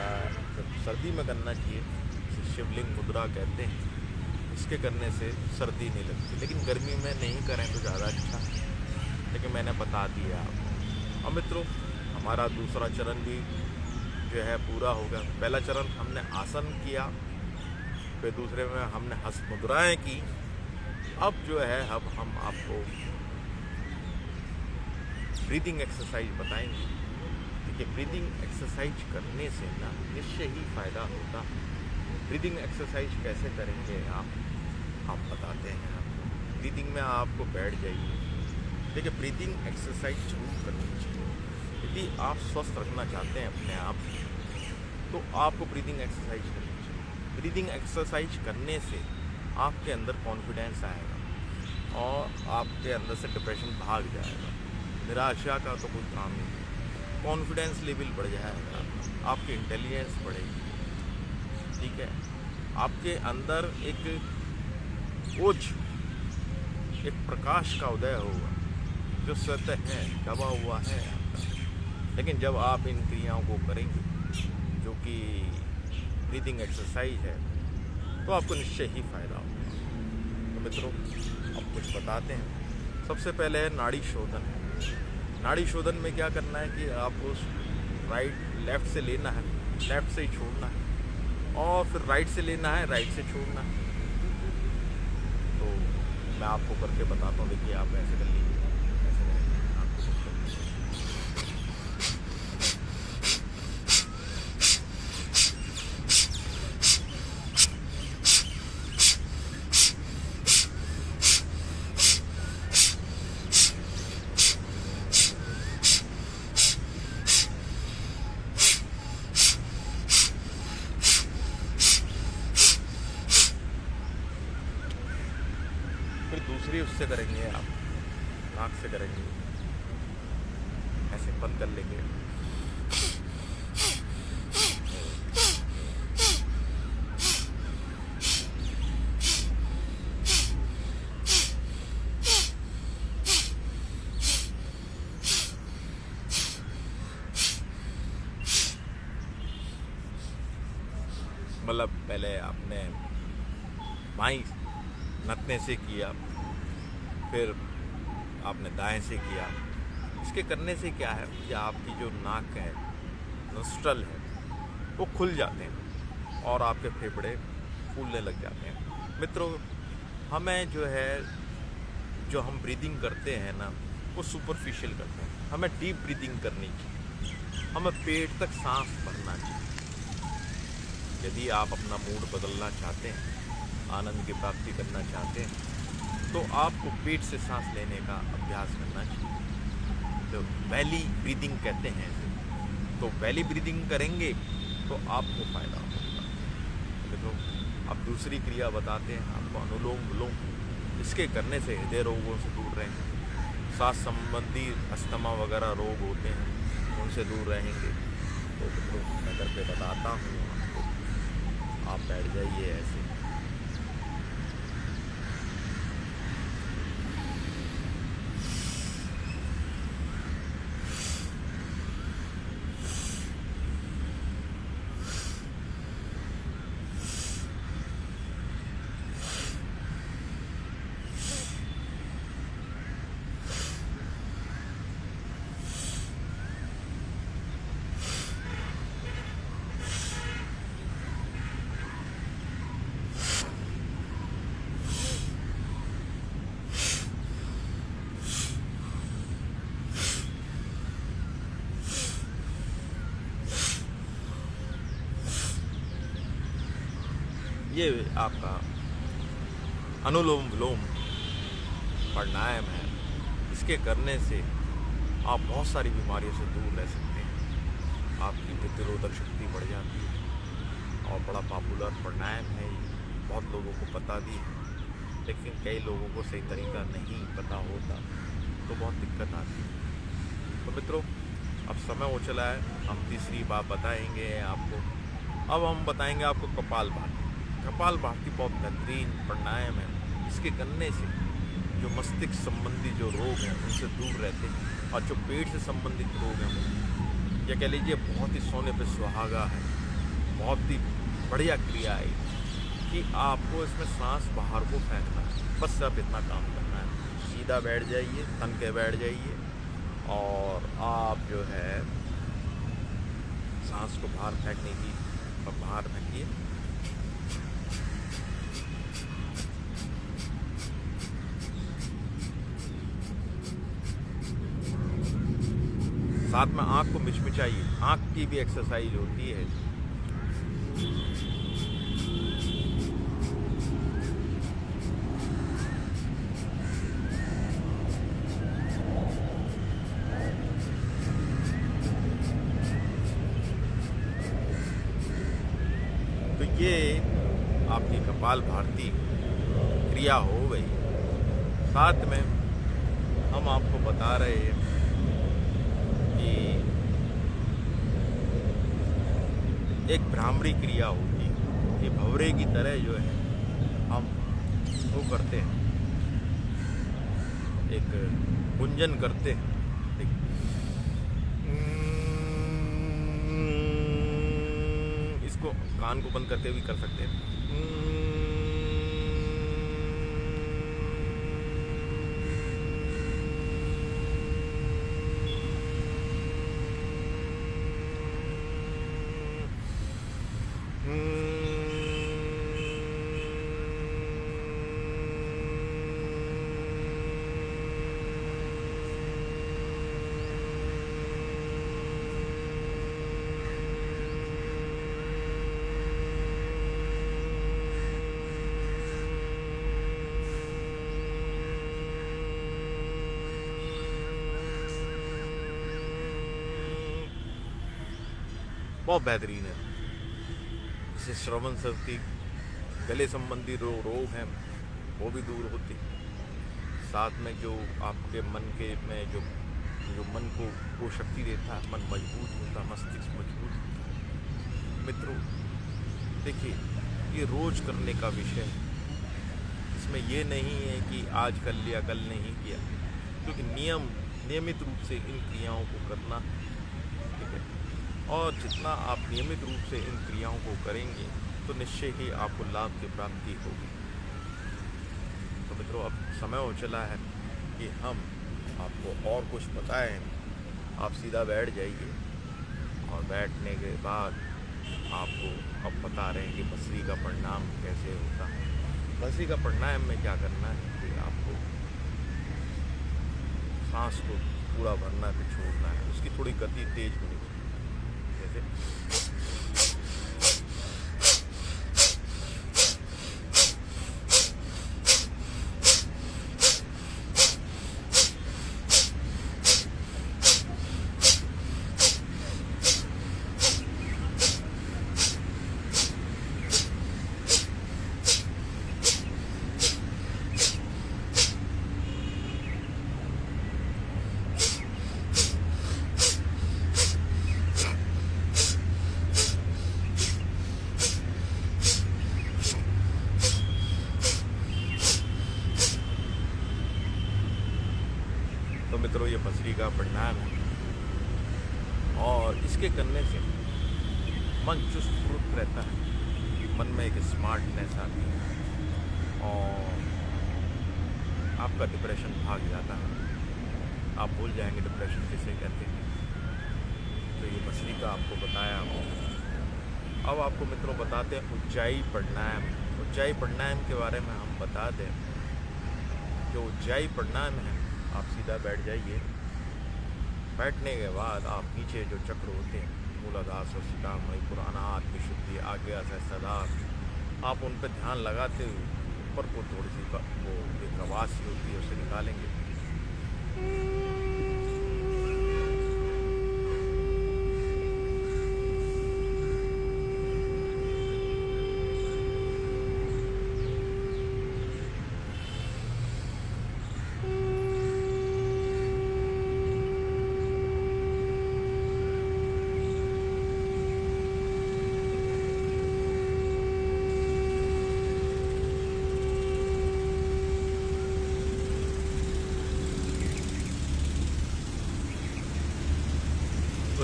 सर्दी में करना चाहिए, इसे शिवलिंग मुद्रा कहते हैं। इसके करने से सर्दी नहीं लगती, लेकिन गर्मी में नहीं करें तो ज़्यादा अच्छा, लेकिन मैंने बता दिया आपको। और मित्रों, हमारा दूसरा चरण भी जो है पूरा होगा। पहला चरण हमने आसन किया, फिर दूसरे में हमने हस्त मुद्राएँ की। अब जो है अब हम आपको ब्रीदिंग एक्सरसाइज बताएंगे। देखिए, ब्रीदिंग एक्सरसाइज करने से ना निश्चय ही फ़ायदा होता है। ब्रीदिंग एक्सरसाइज कैसे करेंगे आप बताते हैं आपको। ब्रीदिंग में आपको बैठ जाइए। देखिए, ब्रीदिंग एक्सरसाइज जरूर करनी चाहिए। यदि आप स्वस्थ रखना चाहते हैं अपने आप, तो आपको ब्रीदिंग एक्सरसाइज करनी चाहिए। ब्रीदिंग एक्सरसाइज करने से आपके अंदर कॉन्फिडेंस आएगा और आपके अंदर से डिप्रेशन भाग जाएगा। निराशा का तो कोई काम नहीं, कॉन्फिडेंस लेवल बढ़ जाएगा, आपकी इंटेलिजेंस बढ़ेगी। ठीक है, आपके अंदर एक ओज, एक प्रकाश का उदय होगा जो स्वतः है, दबा हुआ है आपका। लेकिन जब आप इन क्रियाओं को करेंगे, जो कि ब्रीदिंग एक्सरसाइज है, तो आपको निश्चय ही फायदा होगा। तो मित्रों, अब कुछ बताते हैं। सबसे पहले है नाड़ी शोधन। नाड़ी शोधन में क्या करना है कि आपको लेफ़्ट से लेना है, लेफ़्ट से ही छोड़ना है, और फिर राइट से लेना है, राइट से छोड़ना है। तो मैं आपको करके बताता हूँ। देखिए, आप ऐसे कर लीजिए, ऐसे करेंगे आपको फिर दूसरी उससे करेंगे, आप नाक से करेंगे, ऐसे बंद कर लेंगे। मतलब पहले आपने बाईं नथने से किया, फिर आपने दाएं से किया। इसके करने से क्या है कि आपकी जो नाक है, नोस्ट्रल है, वो खुल जाते हैं और आपके फेफड़े फूलने लग जाते हैं। मित्रों, हमें जो है, जो हम ब्रीदिंग करते हैं ना, वो सुपरफिशियल करते हैं। हमें डीप ब्रीदिंग करनी चाहिए, हमें पेट तक सांस भरना चाहिए। यदि आप अपना मूड बदलना चाहते हैं, आनंद की प्राप्ति करना चाहते हैं, तो आपको पेट से सांस लेने का अभ्यास करना चाहिए। तो वैली ब्रीदिंग कहते हैं इसे। तो वैली ब्रीदिंग करेंगे तो आपको फ़ायदा होगा। देखो, अब दूसरी क्रिया बताते हैं आपको, अनुलोम विलोम। इसके करने से हृदय रोगों से दूर रहेंगे, सांस संबंधी अस्थमा वगैरह रोग होते हैं, उनसे दूर रहेंगे। तो मैं करके बताता हूँ आपको, आप बैठ जाइए ऐसे। ये आपका अनुलोम विलोम प्राणायाम है। इसके करने से आप बहुत सारी बीमारियों से दूर रह सकते हैं। आपकी प्रतिरोधक शक्ति बढ़ जाती है और बड़ा पॉपुलर प्राणायाम है ये, बहुत लोगों को पता भी है, लेकिन कई लोगों को सही तरीका नहीं पता होता, तो बहुत दिक्कत आती है। तो मित्रों, अब समय हो चला है, हम तीसरी बात बताएंगे आपको। अब हम बताएंगे आपको कपालभाति। कपालभाति बहुत बेहतरीन प्राणायाम है। इसके करने से जो मस्तिष्क संबंधी जो रोग हैं उनसे दूर रहते हैं, और जो पेट से संबंधित रोग हैं या कह लीजिए बहुत ही सोने पे सुहागा है, बहुत ही बढ़िया क्रिया है कि आपको इसमें सांस बाहर को फेंकना है, बस सिर्फ इतना काम करना है। सीधा बैठ जाइए, तन के बैठ जाइए और आप जो है सांस को बाहर फेंकने की और बाहर फेंकिए। साथ में आँख को मिचमिचाइए, आँख की भी एक्सरसाइज होती है। तो ये आपकी कपाल भारती क्रिया हो गई। साथ में हम आपको बता रहे हैं कि एक भ्रामरी क्रिया होती है, ये भंवरे की तरह जो है हम वो करते हैं, एक गुंजन करते हैं। इसको कान को बंद करके भी कर सकते हैं। बहुत बेहतरीन है। इससे श्रवण शक्ति, गले संबंधी रोग हैं वो भी दूर होते। साथ में जो आपके मन के में जो मन को शक्ति देता है, मन मजबूत होता है, मस्तिष्क मजबूत होता है। मित्रों देखिए, ये रोज करने का विषय है। इसमें ये नहीं है कि आज कर लिया कल नहीं किया, क्योंकि नियमित रूप से इन क्रियाओं को करना, ठीक है। और जितना आप नियमित रूप से इन क्रियाओं को करेंगे तो निश्चय ही आपको लाभ की प्राप्ति होगी। तो मित्रों, अब समय हो चला है कि हम आपको और कुछ बताएं। आप सीधा बैठ जाइए और बैठने के बाद आपको अब बता रहे हैं कि भस्त्री का परिणाम कैसे होता है। भस्त्री का परिणाम में क्या करना है कि आपको सांस को पूरा भरना फिर छोड़ना है, उसकी थोड़ी गति तेज होनी चाहिए। जैसे तो मित्रों, ये भस्त्री का परिणाम है और इसके करने से मन चुस्त फुर्त रहता है, मन में एक स्मार्टनेस आती है और आपका डिप्रेशन भाग जाता है। आप भूल जाएंगे डिप्रेशन किसे कहते हैं। तो ये भस्त्री का आपको बताया। अब आपको मित्रों बताते हैं उज्जाई प्राणायाम। उज्जाई प्राणायाम के बारे में हम बता दें। जो उज्जाई प्राणायाम है, आप सीधा बैठ जाइए। बैठने के बाद आप नीचे जो चक्र होते हैं, मूलाधार, स्वस्तिका, मणिपुर, अनाहत, विशुद्धि, आज्ञा, सहस्त्रधार, आप उन पर ध्यान लगाते हुए ऊपर को थोड़ी सी वो एक आवाज़ सी होती है, उसे निकालेंगे।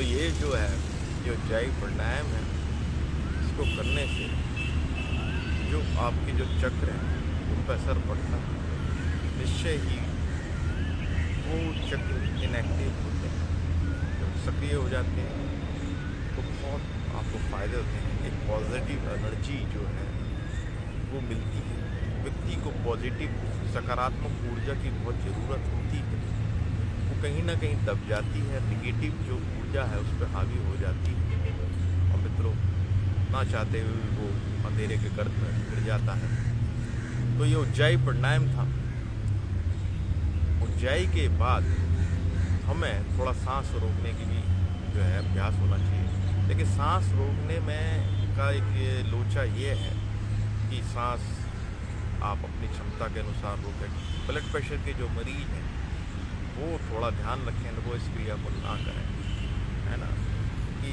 ये जो है, जो ऊंचाई प्राणायाम है, इसको करने से जो आपके जो चक्र हैं उन पर असर पड़ता है। निश्चय ही वो चक्र इनएक्टिव होते हैं, जब सक्रिय हो जाते हैं तो बहुत आपको फ़ायदे होते हैं। एक पॉजिटिव एनर्जी जो है वो मिलती है। व्यक्ति को पॉजिटिव सकारात्मक ऊर्जा की बहुत ज़रूरत होती है। वो कहीं ना कहीं दब जाती है, निगेटिव जो ऊर्जा है उस पर हावी हो जाती है और मित्रों ना चाहते हुए भी वो अंधेरे के गर्त में गिर जाता है। तो ये उज्जाई प्राणायाम था। उज्जाई के बाद हमें थोड़ा सांस रोकने की भी जो है अभ्यास होना चाहिए। लेकिन सांस रोकने में का एक ये लोचा ये है कि सांस आप अपनी क्षमता के अनुसार रोकें। ब्लड प्रेशर के जो मरीज हैं वो थोड़ा ध्यान रखें, वो इस क्रिया को ना करें, है ना। कि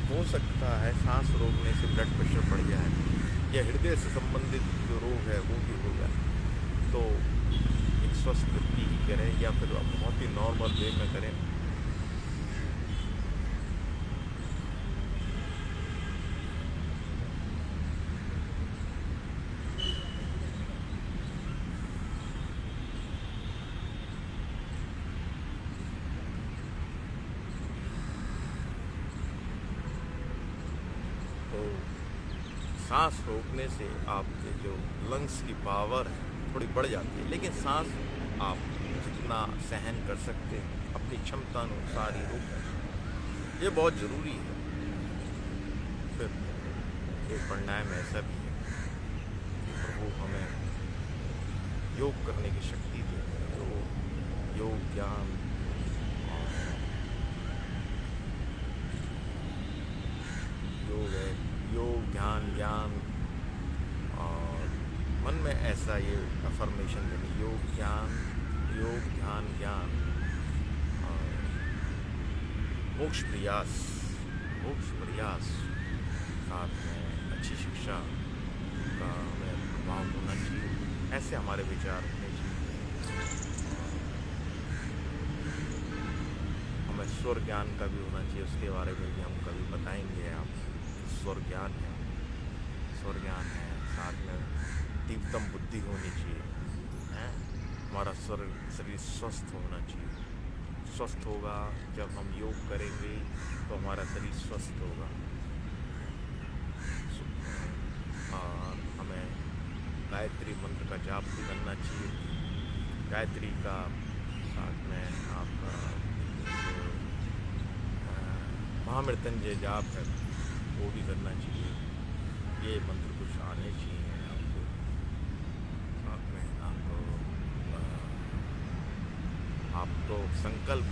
हो सकता है सांस रोकने से ब्लड प्रेशर बढ़ जाए या हृदय से संबंधित जो रोग है वो भी हो जाए। तो एक स्वस्थ व्यक्ति ही करें या फिर आप बहुत ही नॉर्मल वे में करें। तो सांस रोकने से आपके जो लंग्स की पावर है थोड़ी बढ़ जाती है, लेकिन सांस आप जितना सहन कर सकते हैं अपनी क्षमता अनुसार ही रोकें, ये बहुत ज़रूरी है। फिर एक प्राणायाम ऐसा भी है कि प्रभु हमें योग करने की शक्ति दे। तो योग ज्ञान योग है, योग ध्यान ज्ञान और मन में ऐसा ये अफर्मेशन देनी, योग ध्यान ज्ञान और मोक्ष प्रयास साथ में अच्छी शिक्षा का हमें प्रभाव होना चाहिए। ऐसे हमारे विचार होने चाहिए। हमें स्वर ज्ञान का भी होना चाहिए, उसके बारे में भी हम कभी बताएंगे। आप स्वर ज्ञान है, साथ में तीव्रतम बुद्धि होनी चाहिए, हैं। हमारा शरीर स्वस्थ होना चाहिए। स्वस्थ होगा जब हम योग करेंगे तो हमारा शरीर स्वस्थ होगा। और हमें गायत्री मंत्र का जाप भी करना चाहिए। गायत्री का साथ में आपका जो महामृत्युंजय जाप है वो भी करना चाहिए। ये मंत्र कुछ आने चाहिए आपको, साथ में आपको संकल्प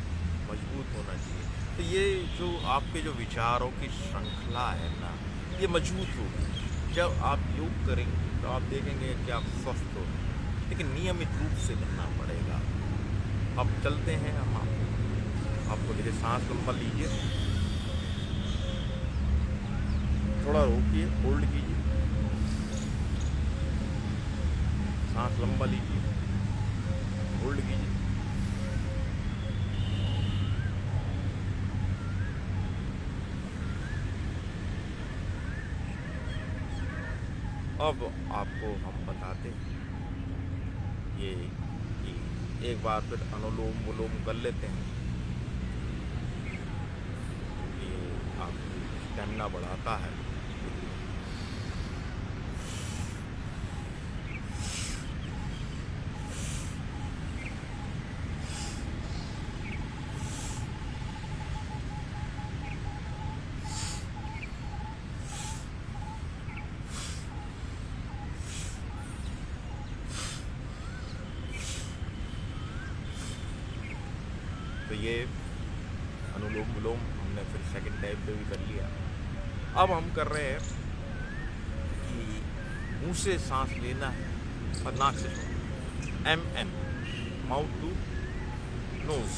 मजबूत होना चाहिए। तो ये जो आपके जो विचारों की श्रृंखला है ना, ये मजबूत होगी। जब आप योग करेंगे तो आप देखेंगे कि आप स्वस्थ हो, लेकिन नियमित रूप से करना पड़ेगा। अब चलते हैं हम आपको देखिए, सांस लंबा लीजिए, थोड़ा रोकिए, होल्ड कीजिए, सांस लंबा लीजिए, होल्ड कीजिए। अब आपको हम बताते हैं ये कि एक बार फिर अनुलोम विलोम कर लेते हैं। ये आपकी स्टेमिना बढ़ाता है। तो ये अनुलोम विलोम हमने फिर सेकंड टाइम पे भी कर लिया। अब हम कर रहे हैं कि मुंह से सांस लेना है और नाक से छोड़ना। MM, mouth to nose.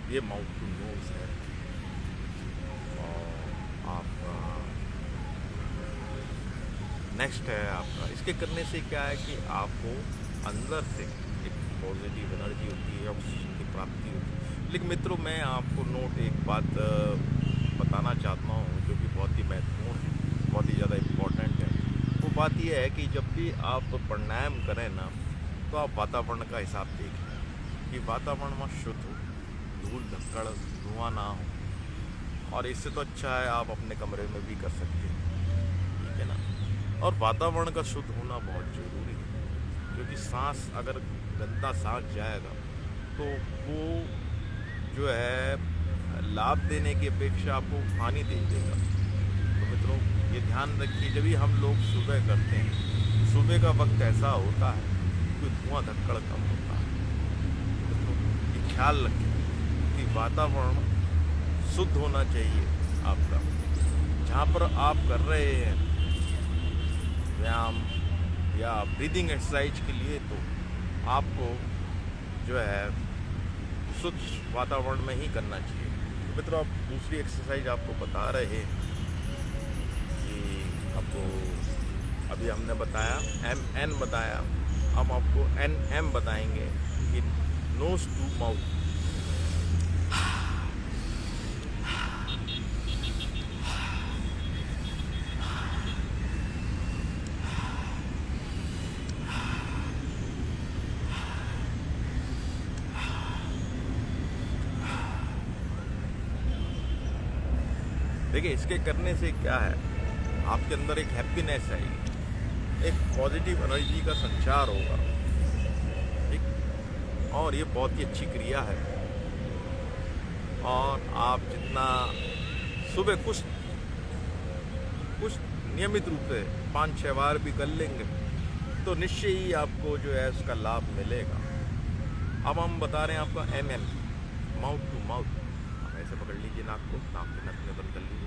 ये माउथ टू नोज है। नेक्स्ट है आपका, इसके करने से क्या है कि आपको अंदर से एक पॉजिटिव एनर्जी होती है, ऑक्सीजन की प्राप्ति होती है। लेकिन मित्रों, मैं आपको नोट एक बात बताना चाहता हूँ जो कि बहुत ही महत्वपूर्ण है, बहुत ही ज़्यादा इम्पोर्टेंट है। वो बात यह है कि जब भी आप प्राणायाम करें ना, तो आप वातावरण का हिसाब देखें कि वातावरण में शुद्ध हो, धूल धक्कड़ धुआं ना हो। और इससे तो अच्छा है आप अपने कमरे में भी कर सकते हैं, ठीक है ना। और वातावरण का शुद्ध होना बहुत ज़रूरी है, क्योंकि सांस अगर गंदा सांस जाएगा तो वो जो है लाभ देने की अपेक्षा आपको हानि दे देगा। तो मित्रों, ये ध्यान रखिए, जब भी हम लोग सुबह करते हैं, सुबह का वक्त ऐसा होता है कि धुआं धक्कड़ कम होता है। तो मित्रों, ये ख्याल रखें कि वातावरण शुद्ध होना चाहिए आपका। जहाँ पर आप कर रहे हैं व्यायाम या ब्रीदिंग एक्सरसाइज के लिए, तो आपको जो है शुद्ध वातावरण में ही करना चाहिए। तो मित्रों, आप दूसरी एक्सरसाइज आपको बता रहे हैं कि आपको अभी हमने बताया MN बताया, हम आपको NM बताएंगे कि नोज टू माउथ। देखिए, इसके करने से क्या है, आपके अंदर एक हैप्पीनेस आएगी, एक पॉजिटिव एनर्जी का संचार होगा, ठीक। और ये बहुत ही अच्छी क्रिया है। और आप जितना सुबह कुछ नियमित रूप से 5-6 बार भी कर लेंगे तो निश्चय ही आपको जो है उसका लाभ मिलेगा। अब हम बता रहे हैं आपका MN, माउथ टू माउथ। आप ऐसे पकड़ लीजिए नाक को, नाक के नथने बंद कर लीजिए।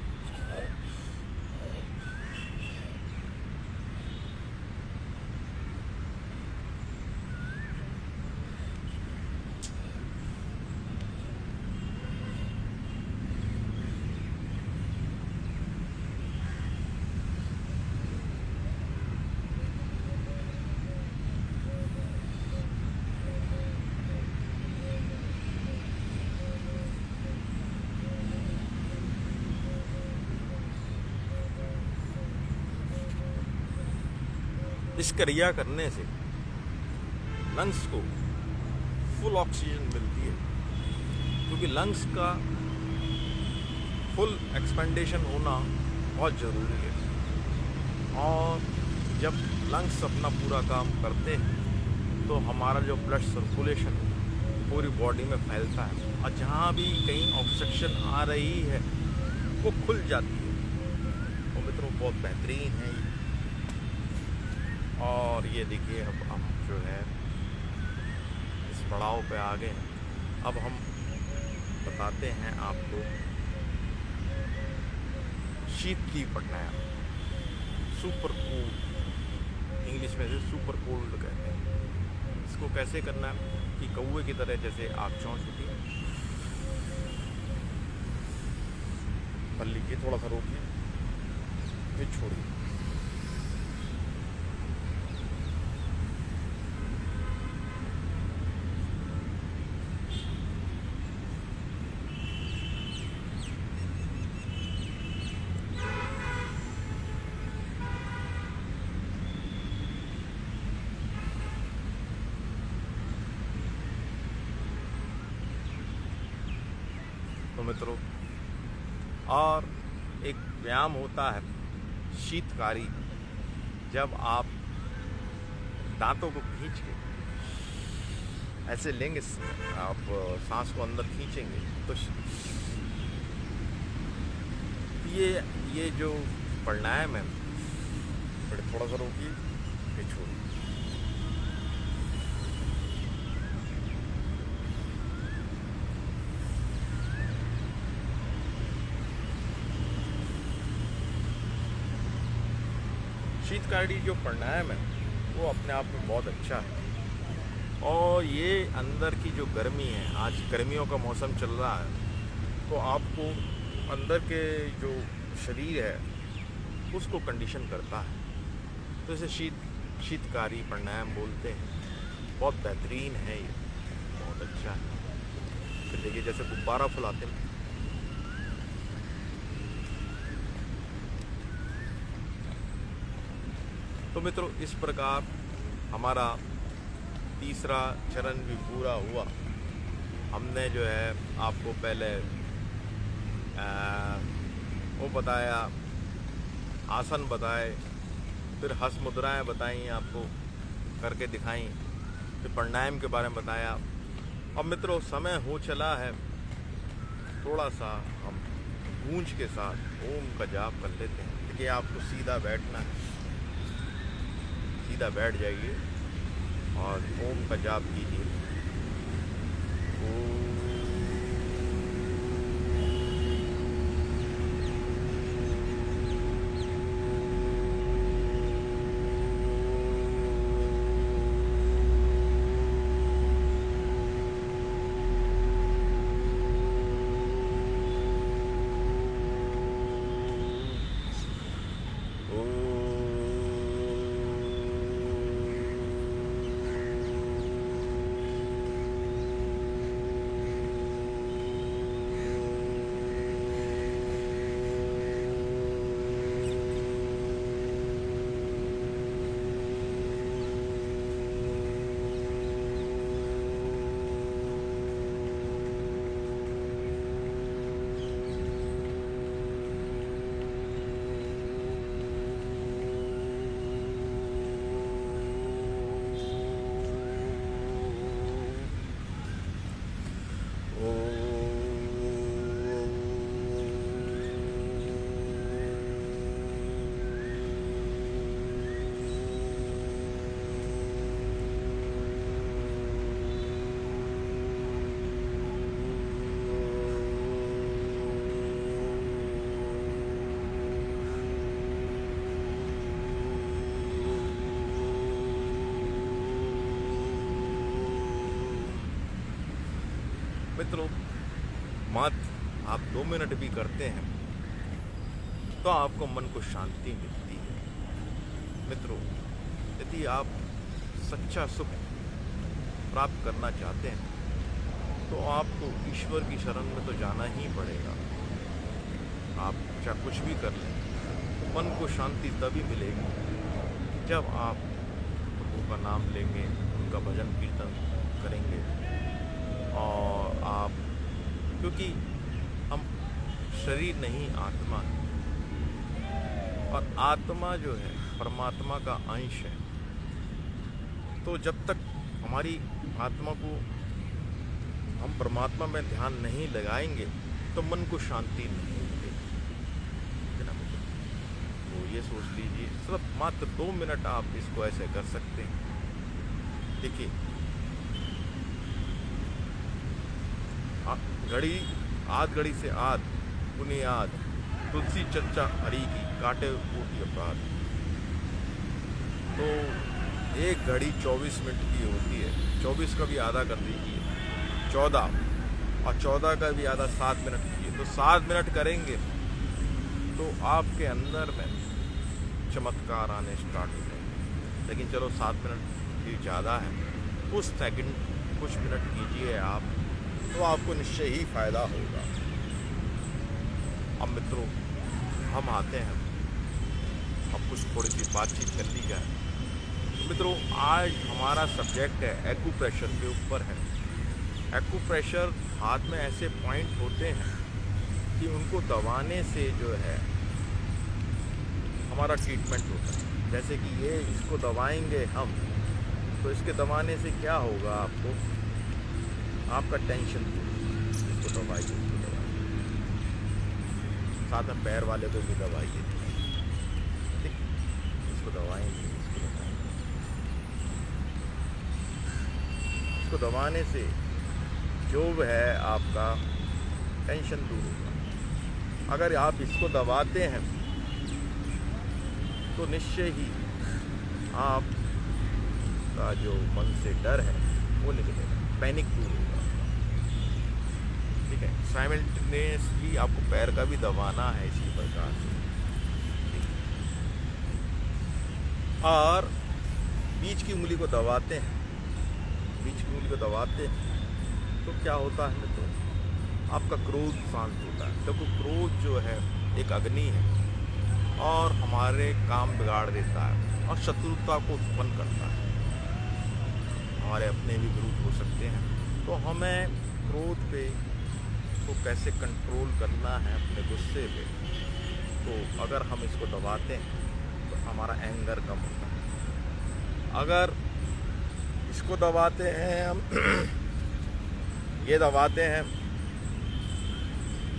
इस क्रिया करने से लंग्स को फुल ऑक्सीजन मिलती है, क्योंकि लंग्स का फुल एक्सपेंडेशन होना बहुत ज़रूरी है। और जब लंग्स अपना पूरा काम करते हैं तो हमारा जो ब्लड सर्कुलेशन पूरी बॉडी में फैलता है, और जहाँ भी कहीं ऑब्स्ट्रक्शन आ रही है वो खुल जाती है। तो मित्रों, बहुत बेहतरीन है ये। और ये देखिए, अब हम जो है इस पड़ाव पे आ गए हैं। अब हम बताते हैं आपको शीतली प्राणायाम, सुपर कोल्ड, इंग्लिश में से सुपर कोल्ड कहते हैं। इसको कैसे करना है कि कौवे की तरह जैसे आप चौंच उठी, भर लीजिए, थोड़ा सा रोकिए, फिर छोड़िए। तो मित्रों, और एक व्यायाम होता है शीतकारी, जब आप दांतों को खींच के ऐसे लेंगे, आप सांस को अंदर खींचेंगे तो ये जो प्राणायाम है, थोड़ा सा रोकिए, फिर छोड़िए। शीतकारी जो प्राणायाम है वो अपने आप में बहुत अच्छा है। और ये अंदर की जो गर्मी है, आज गर्मियों का मौसम चल रहा है, तो आपको अंदर के जो शरीर है उसको कंडीशन करता है। तो इसे शीतकारी प्राणायाम बोलते हैं। बहुत बेहतरीन है ये, बहुत अच्छा है। फिर देखिए जैसे गुब्बारा फुलाते हैं। तो मित्रों, इस प्रकार हमारा तीसरा चरण भी पूरा हुआ। हमने जो है आपको पहले वो बताया, आसन बताए, फिर हस्त मुद्राएं बताई, आपको करके दिखाई, फिर प्राणायाम के बारे में बताया। अब मित्रों, समय हो चला है, थोड़ा सा हम गूंज के साथ ओम का जाप कर लेते हैं। देखिए आपको सीधा बैठना है, सीधा बैठ जाइए और ओम का जाप कीजिए। मित्रों, मात्र आप 2 मिनट भी करते हैं तो आपको मन को शांति मिलती है। मित्रों, यदि आप सच्चा सुख प्राप्त करना चाहते हैं तो आपको ईश्वर की शरण में तो जाना ही पड़ेगा। आप चाहे कुछ भी कर लें, मन को शांति तभी मिलेगी जब आप प्रभु का नाम लेंगे, उनका भजन कीर्तन करेंगे। और आप, क्योंकि हम शरीर नहीं आत्मा है, और आत्मा जो है परमात्मा का अंश है। तो जब तक हमारी आत्मा को हम परमात्मा में ध्यान नहीं लगाएंगे तो मन को शांति नहीं मिलेगी। तो ये सोच लीजिए, सिर्फ मात्र 2 मिनट आप इसको ऐसे कर सकते हैं। देखिए, घड़ी आध घड़ी से आध बुनियाद, तुलसी चर्चा हरी की, काटे ऊटी अपराध। तो एक घड़ी 24 मिनट की होती है, 24 का भी आधा कर दीजिए 14, और 14 का भी आधा 7 मिनट कीजिए। तो 7 मिनट करेंगे तो आपके अंदर में चमत्कार आने स्टार्ट हो जाएंगे। लेकिन चलो 7 मिनट भी ज़्यादा है, कुछ सेकंड कुछ मिनट कीजिए आप, तो आपको निश्चय ही फायदा होगा। अब मित्रों, हम आते हैं, अब कुछ थोड़ी सी बातचीत कर ली जाए। मित्रों, आज हमारा सब्जेक्ट है एक्यूप्रेशर के ऊपर है। एक्यूप्रेशर हाथ में ऐसे पॉइंट होते हैं कि उनको दबाने से जो है हमारा ट्रीटमेंट होता है। जैसे कि ये, इसको दबाएंगे हम, तो इसके दबाने से क्या होगा, आपका टेंशन, इसको दबाइए, इसको दबाइए, साथ में पैर वाले को भी दबाइए, ठीक, इसको दबाएंगे, इसको दबाएंगे। इसको दबाने से जो है आपका टेंशन दूर होगा। अगर आप इसको दबाते हैं तो निश्चय ही आपका जो मन से डर है वो निकलेगा, पैनिक दूर होगा। ठीक है, साइमल्टेनियसली आपको पैर का भी दबाना है इसी प्रकार से। और बीच की उंगली को दबाते हैं, बीच की उंगली को दबाते हैं तो क्या होता है मित्रों, आपका क्रोध शांत होता है। क्योंकि क्रोध जो है एक अग्नि है और हमारे काम बिगाड़ देता है और शत्रुता को उत्पन्न करता है। हमारे अपने भी विरोध हो सकते हैं। तो हमें क्रोध पे को कैसे कंट्रोल करना है, अपने गुस्से पे, तो अगर हम इसको दबाते हैं तो हमारा एंगर कम होता है। अगर इसको दबाते हैं हम ये दबाते हैं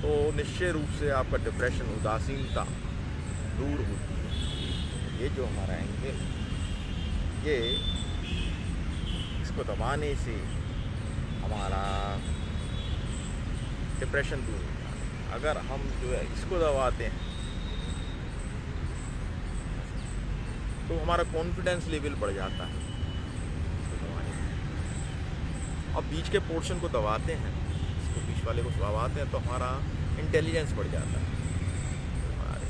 तो निश्चय रूप से आपका डिप्रेशन, उदासीनता दूर होती है। ये जो हमारा एंगर, ये इसको दबाने से हमारा डिप्रेशन दूर होता है। अगर हम जो है इसको दबाते हैं तो हमारा कॉन्फिडेंस लेवल बढ़ जाता है। इसको दबाने से और बीच के पोर्शन को दबाते हैं, इसको बीच वाले को दबाते हैं तो हमारा इंटेलिजेंस बढ़ जाता है हमारे।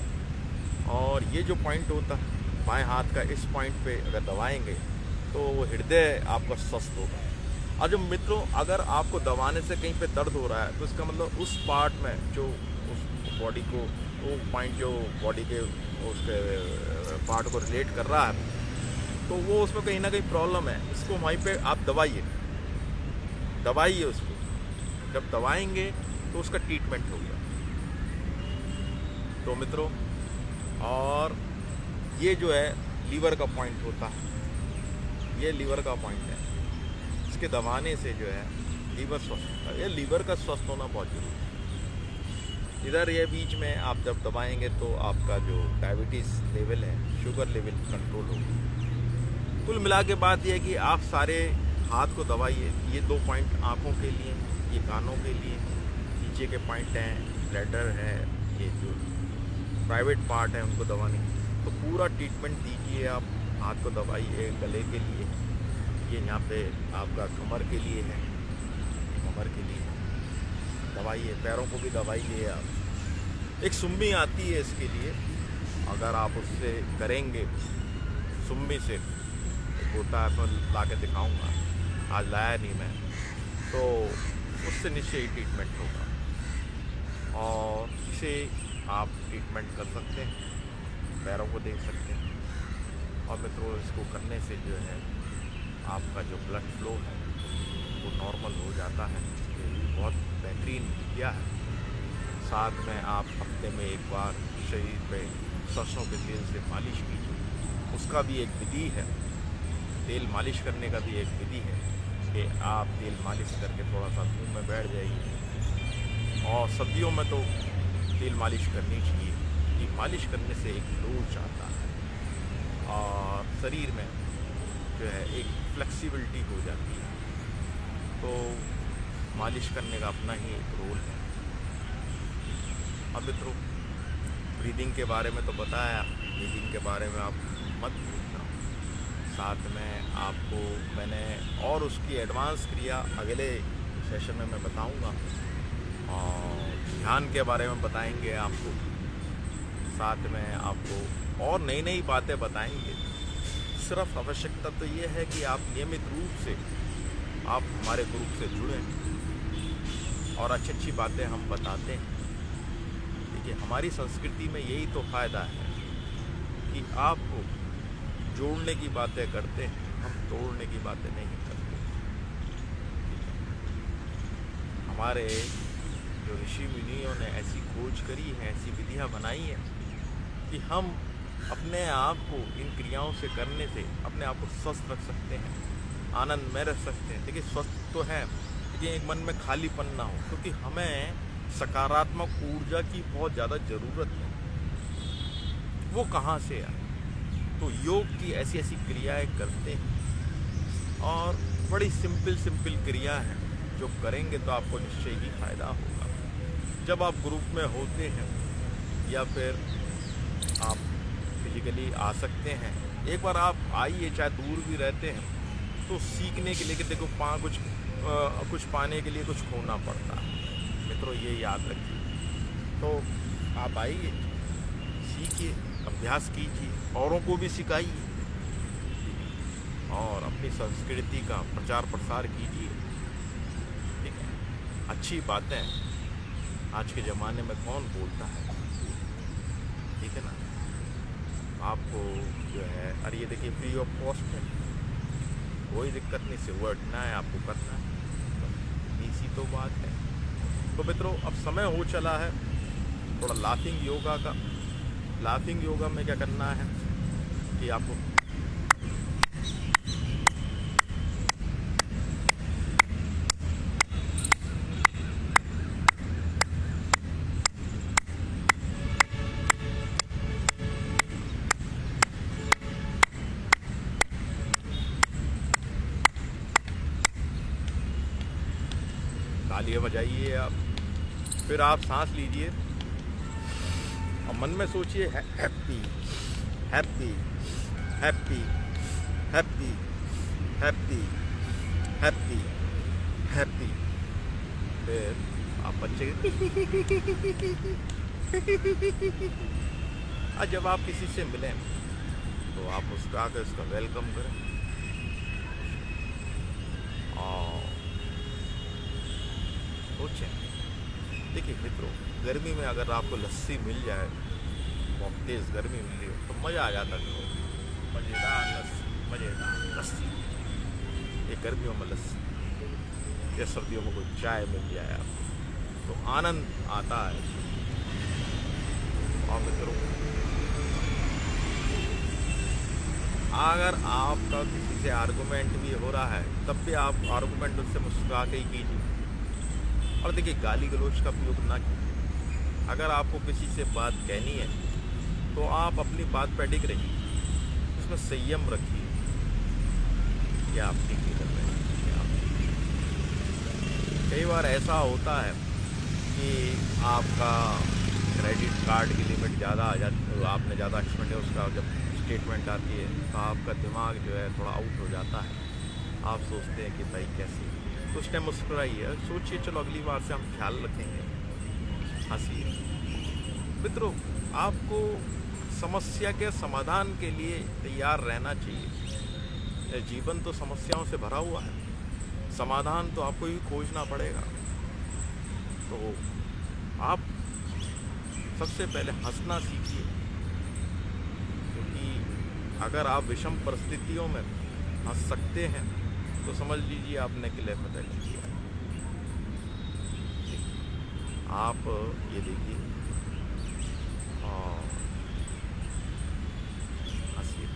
और ये जो पॉइंट होता है बाएं हाथ का, इस पॉइंट पे अगर दबाएंगे तो वो हृदय आपका स्वस्थ होगा। और जो मित्रों, अगर आपको दबाने से कहीं पे दर्द हो रहा है तो इसका मतलब उस पार्ट में जो उस बॉडी को, वो पॉइंट जो बॉडी के उसके पार्ट को रिलेट कर रहा है, तो वो उसमें कहीं ना कहीं प्रॉब्लम है। इसको वहीं पे आप दबाइए, दबाइए उसको। जब दबाएंगे तो उसका ट्रीटमेंट होगा। तो मित्रों, और ये जो है लीवर का पॉइंट होता है, ये लीवर का पॉइंट है। इसके दबाने से जो है लीवर स्वस्थ होता है। ये लीवर का स्वस्थ होना बहुत जरूरी है। इधर ये बीच में आप जब दबाएंगे तो आपका जो डायबिटीज़ लेवल है, शुगर लेवल कंट्रोल होगा। कुल मिला के बात यह है कि आप सारे हाथ को दबाइए। ये 2 पॉइंट आँखों के लिए, ये कानों के लिए, नीचे के पॉइंट हैं, ब्लैडर है, ये जो प्राइवेट पार्ट है उनको दबाने। तो पूरा ट्रीटमेंट दीजिए आप। हाथ को दबाइए गले के लिए, ये यहाँ पे आपका कमर के लिए है, कमर के लिए दबाइए। पैरों को भी दबाइए आप। एक सुम्मी आती है इसके लिए, अगर आप उससे करेंगे, सुम्मी से होता है, मैं ला के दिखाऊँगा, आज लाया नहीं मैं, तो उससे निश्चय ही ट्रीटमेंट होगा। और इसे आप ट्रीटमेंट कर सकते हैं, पैरों को देख सकते हैं। और मित्रों, इसको करने से जो है आपका जो ब्लड फ्लो है वो नॉर्मल हो जाता है। ये बहुत बेहतरीन किया है। साथ में आप हफ्ते में एक बार शरीर पे सरसों के तेल से मालिश कीजिए। उसका भी एक विधि है, तेल मालिश करने का भी एक विधि है कि आप तेल मालिश करके थोड़ा सा धूप में बैठ जाइए। और सर्दियों में तो तेल मालिश करनी चाहिए। ये मालिश करने से एक जोश आता है और शरीर में जो है एक फ्लेक्सिबिलिटी हो जाती है। तो मालिश करने का अपना ही एक रोल है। अब मित्रों, ब्रीदिंग के बारे में तो बताया, ब्रीदिंग के बारे में आप मत भूलना। साथ में आपको मैंने और उसकी एडवांस क्रिया अगले सेशन में मैं बताऊंगा, और ध्यान के बारे में बताएंगे आपको। साथ में आपको और नई नई बातें बताएंगे। सिर्फ आवश्यकता तो ये है कि आप नियमित रूप से आप हमारे ग्रुप से जुड़ें और अच्छी अच्छी बातें हम बताते हैं। देखिए, हमारी संस्कृति में यही तो फ़ायदा है कि आपको जोड़ने की बातें करते हैं, हम तोड़ने की बातें नहीं करते। हमारे जो ऋषि मुनियों ने ऐसी खोज करी है, ऐसी विधियां बनाई हैं कि हम अपने आप को इन क्रियाओं से करने से अपने आप को स्वस्थ रख सकते हैं, आनंद में रख सकते हैं। देखिए, स्वस्थ तो है, लेकिन एक मन में खालीपन ना हो, क्योंकि हमें सकारात्मक ऊर्जा की बहुत ज़्यादा ज़रूरत है। वो कहाँ से आए? तो योग की ऐसी ऐसी क्रियाएं करते हैं, और बड़ी सिंपल क्रिया है जो करेंगे तो आपको निश्चय ही फ़ायदा होगा। जब आप ग्रुप में होते हैं या फिर आप फिजिकली आ सकते हैं, एक बार आप आइए, चाहे दूर भी रहते हैं, तो सीखने के लिए कि देखो कुछ पाने के लिए कुछ खोना पड़ता है। मित्रों, ये याद रखिए। तो आप आइए, सीखिए, अभ्यास कीजिए, औरों को भी सिखाइए। और अपनी संस्कृति का प्रचार प्रसार कीजिए। ठीक है, अच्छी बातें आज के ज़माने में कौन बोलता है, ठीक है ना। आपको जो है, अरे ये देखिए फ्री ऑफ कॉस्ट है, कोई दिक्कत नहीं, सिर्फ उठना है आपको, करना है, इसी तो बात है। तो मित्रों, अब समय हो चला है थोड़ा लाफिंग योगा का। लाफिंग योगा में क्या करना है कि आपको तालियां बजाइए आप, फिर आप सांस लीजिए और मन में सोचिए happy happy happy happy happy happy happy. फिर आप बच्चे और जब आप किसी से मिलें तो आप उसका आकर उसका वेलकम करें। और सोचें, देखिए मित्रों, गर्मी में अगर आपको लस्सी मिल जाए, बहुत तेज़ गर्मी मिल रही हो तो मज़ा आ जाता है। मज़ेदार लस्सी, मज़ेदार लस्सी, ये गर्मियों में लस्सी, या सर्दियों में कोई चाय मिल जाए आपको तो आनंद आता है। और मित्रों, अगर आपका किसी से आर्गूमेंट भी हो रहा है तब भी आप आर्गूमेंट उससे मुस्कुरा के ही कीजिए। और देखिए, गाली गलौज का उपयोग ना कीजिए। अगर आपको किसी से बात कहनी है तो आप अपनी बात पे अडिग रहिए, उसमें संयम रखिए। क्या आप ठीक नहीं कर रहे हैं? कई बार ऐसा होता है कि आपका क्रेडिट कार्ड की लिमिट ज़्यादा आ जाती, आपने ज़्यादा एक्सपेंड है, उसका जब स्टेटमेंट आती है तो आपका दिमाग जो है थोड़ा आउट हो जाता है। आप सोचते हैं कि भाई कैसे, तो उस टाइम मुस्कुराइए, सोचिए चलो अगली बार से हम ख्याल रखेंगे, हंसिए। मित्रों, आपको समस्या के समाधान के लिए तैयार रहना चाहिए। जीवन तो समस्याओं से भरा हुआ है, समाधान तो आपको ही खोजना पड़ेगा। तो आप सबसे पहले हंसना सीखिए, क्योंकि अगर आप विषम परिस्थितियों में हंस सकते हैं तो समझ लीजिए आपने किले फतेह कर लिया। आप ये देखिए और हंसिए।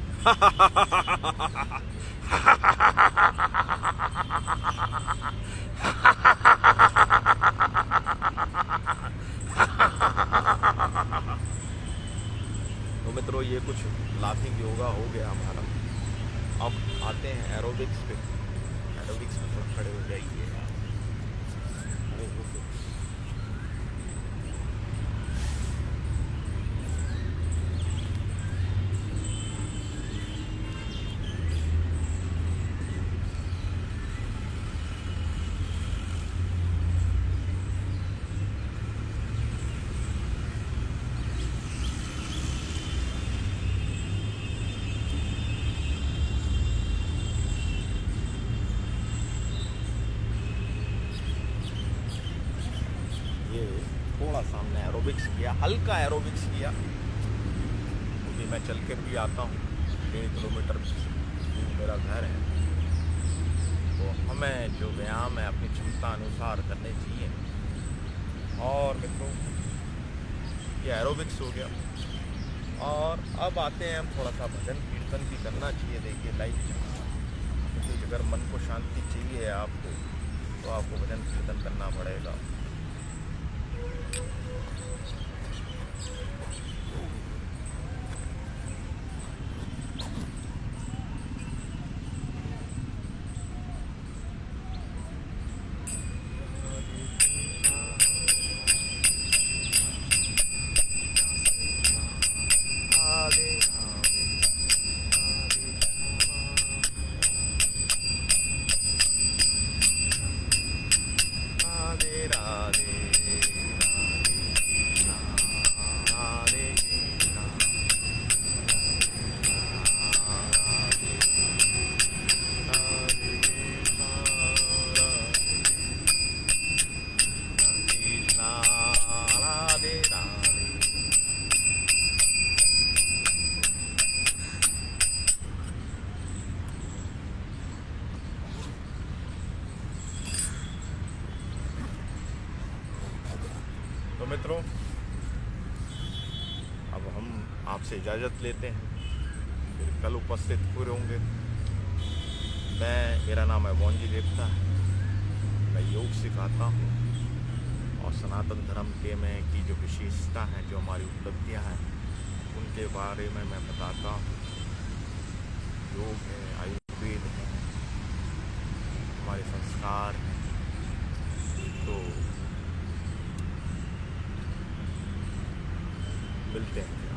तो मित्रों, ये कुछ लाफिंग योगा हो गया हमारा। अब आते हैं एरोबिक्स पे। एरोबिक्स में थोड़ा खड़े हो जाइए। थोड़ा सा हमने एरोबिक्स किया, हल्का एरोबिक्स किया, क्योंकि मैं चल कर भी आता हूँ, 1.5 किलोमीटर दूर मेरा घर है। तो हमें जो व्यायाम है अपनी क्षमता अनुसार करने चाहिए। और मित्रों, ये एरोबिक्स हो गया। और अब आते हैं हम, थोड़ा सा भजन कीर्तन भी करना चाहिए। देखिए लाइफ में, क्योंकि अगर मन को शांति चाहिए आपको तो आपको भजन कीर्तन करना पड़ेगा। राधे राधे, राधे कृष्णा, राधे कृष्णा। मित्रों, अब हम आपसे इजाज़त लेते हैं, फिर कल उपस्थित हुए होंगे। मेरा नाम है वॉन्जी देवता, मैं योग सिखाता हूँ और सनातन धर्म के में की जो विशेषता हैं, जो हमारी उपलब्धियाँ हैं, उनके बारे में मैं बताता हूँ। योग है, आयुर्वेद है, हमारे संस्कार हैं। तो मिलते हैं।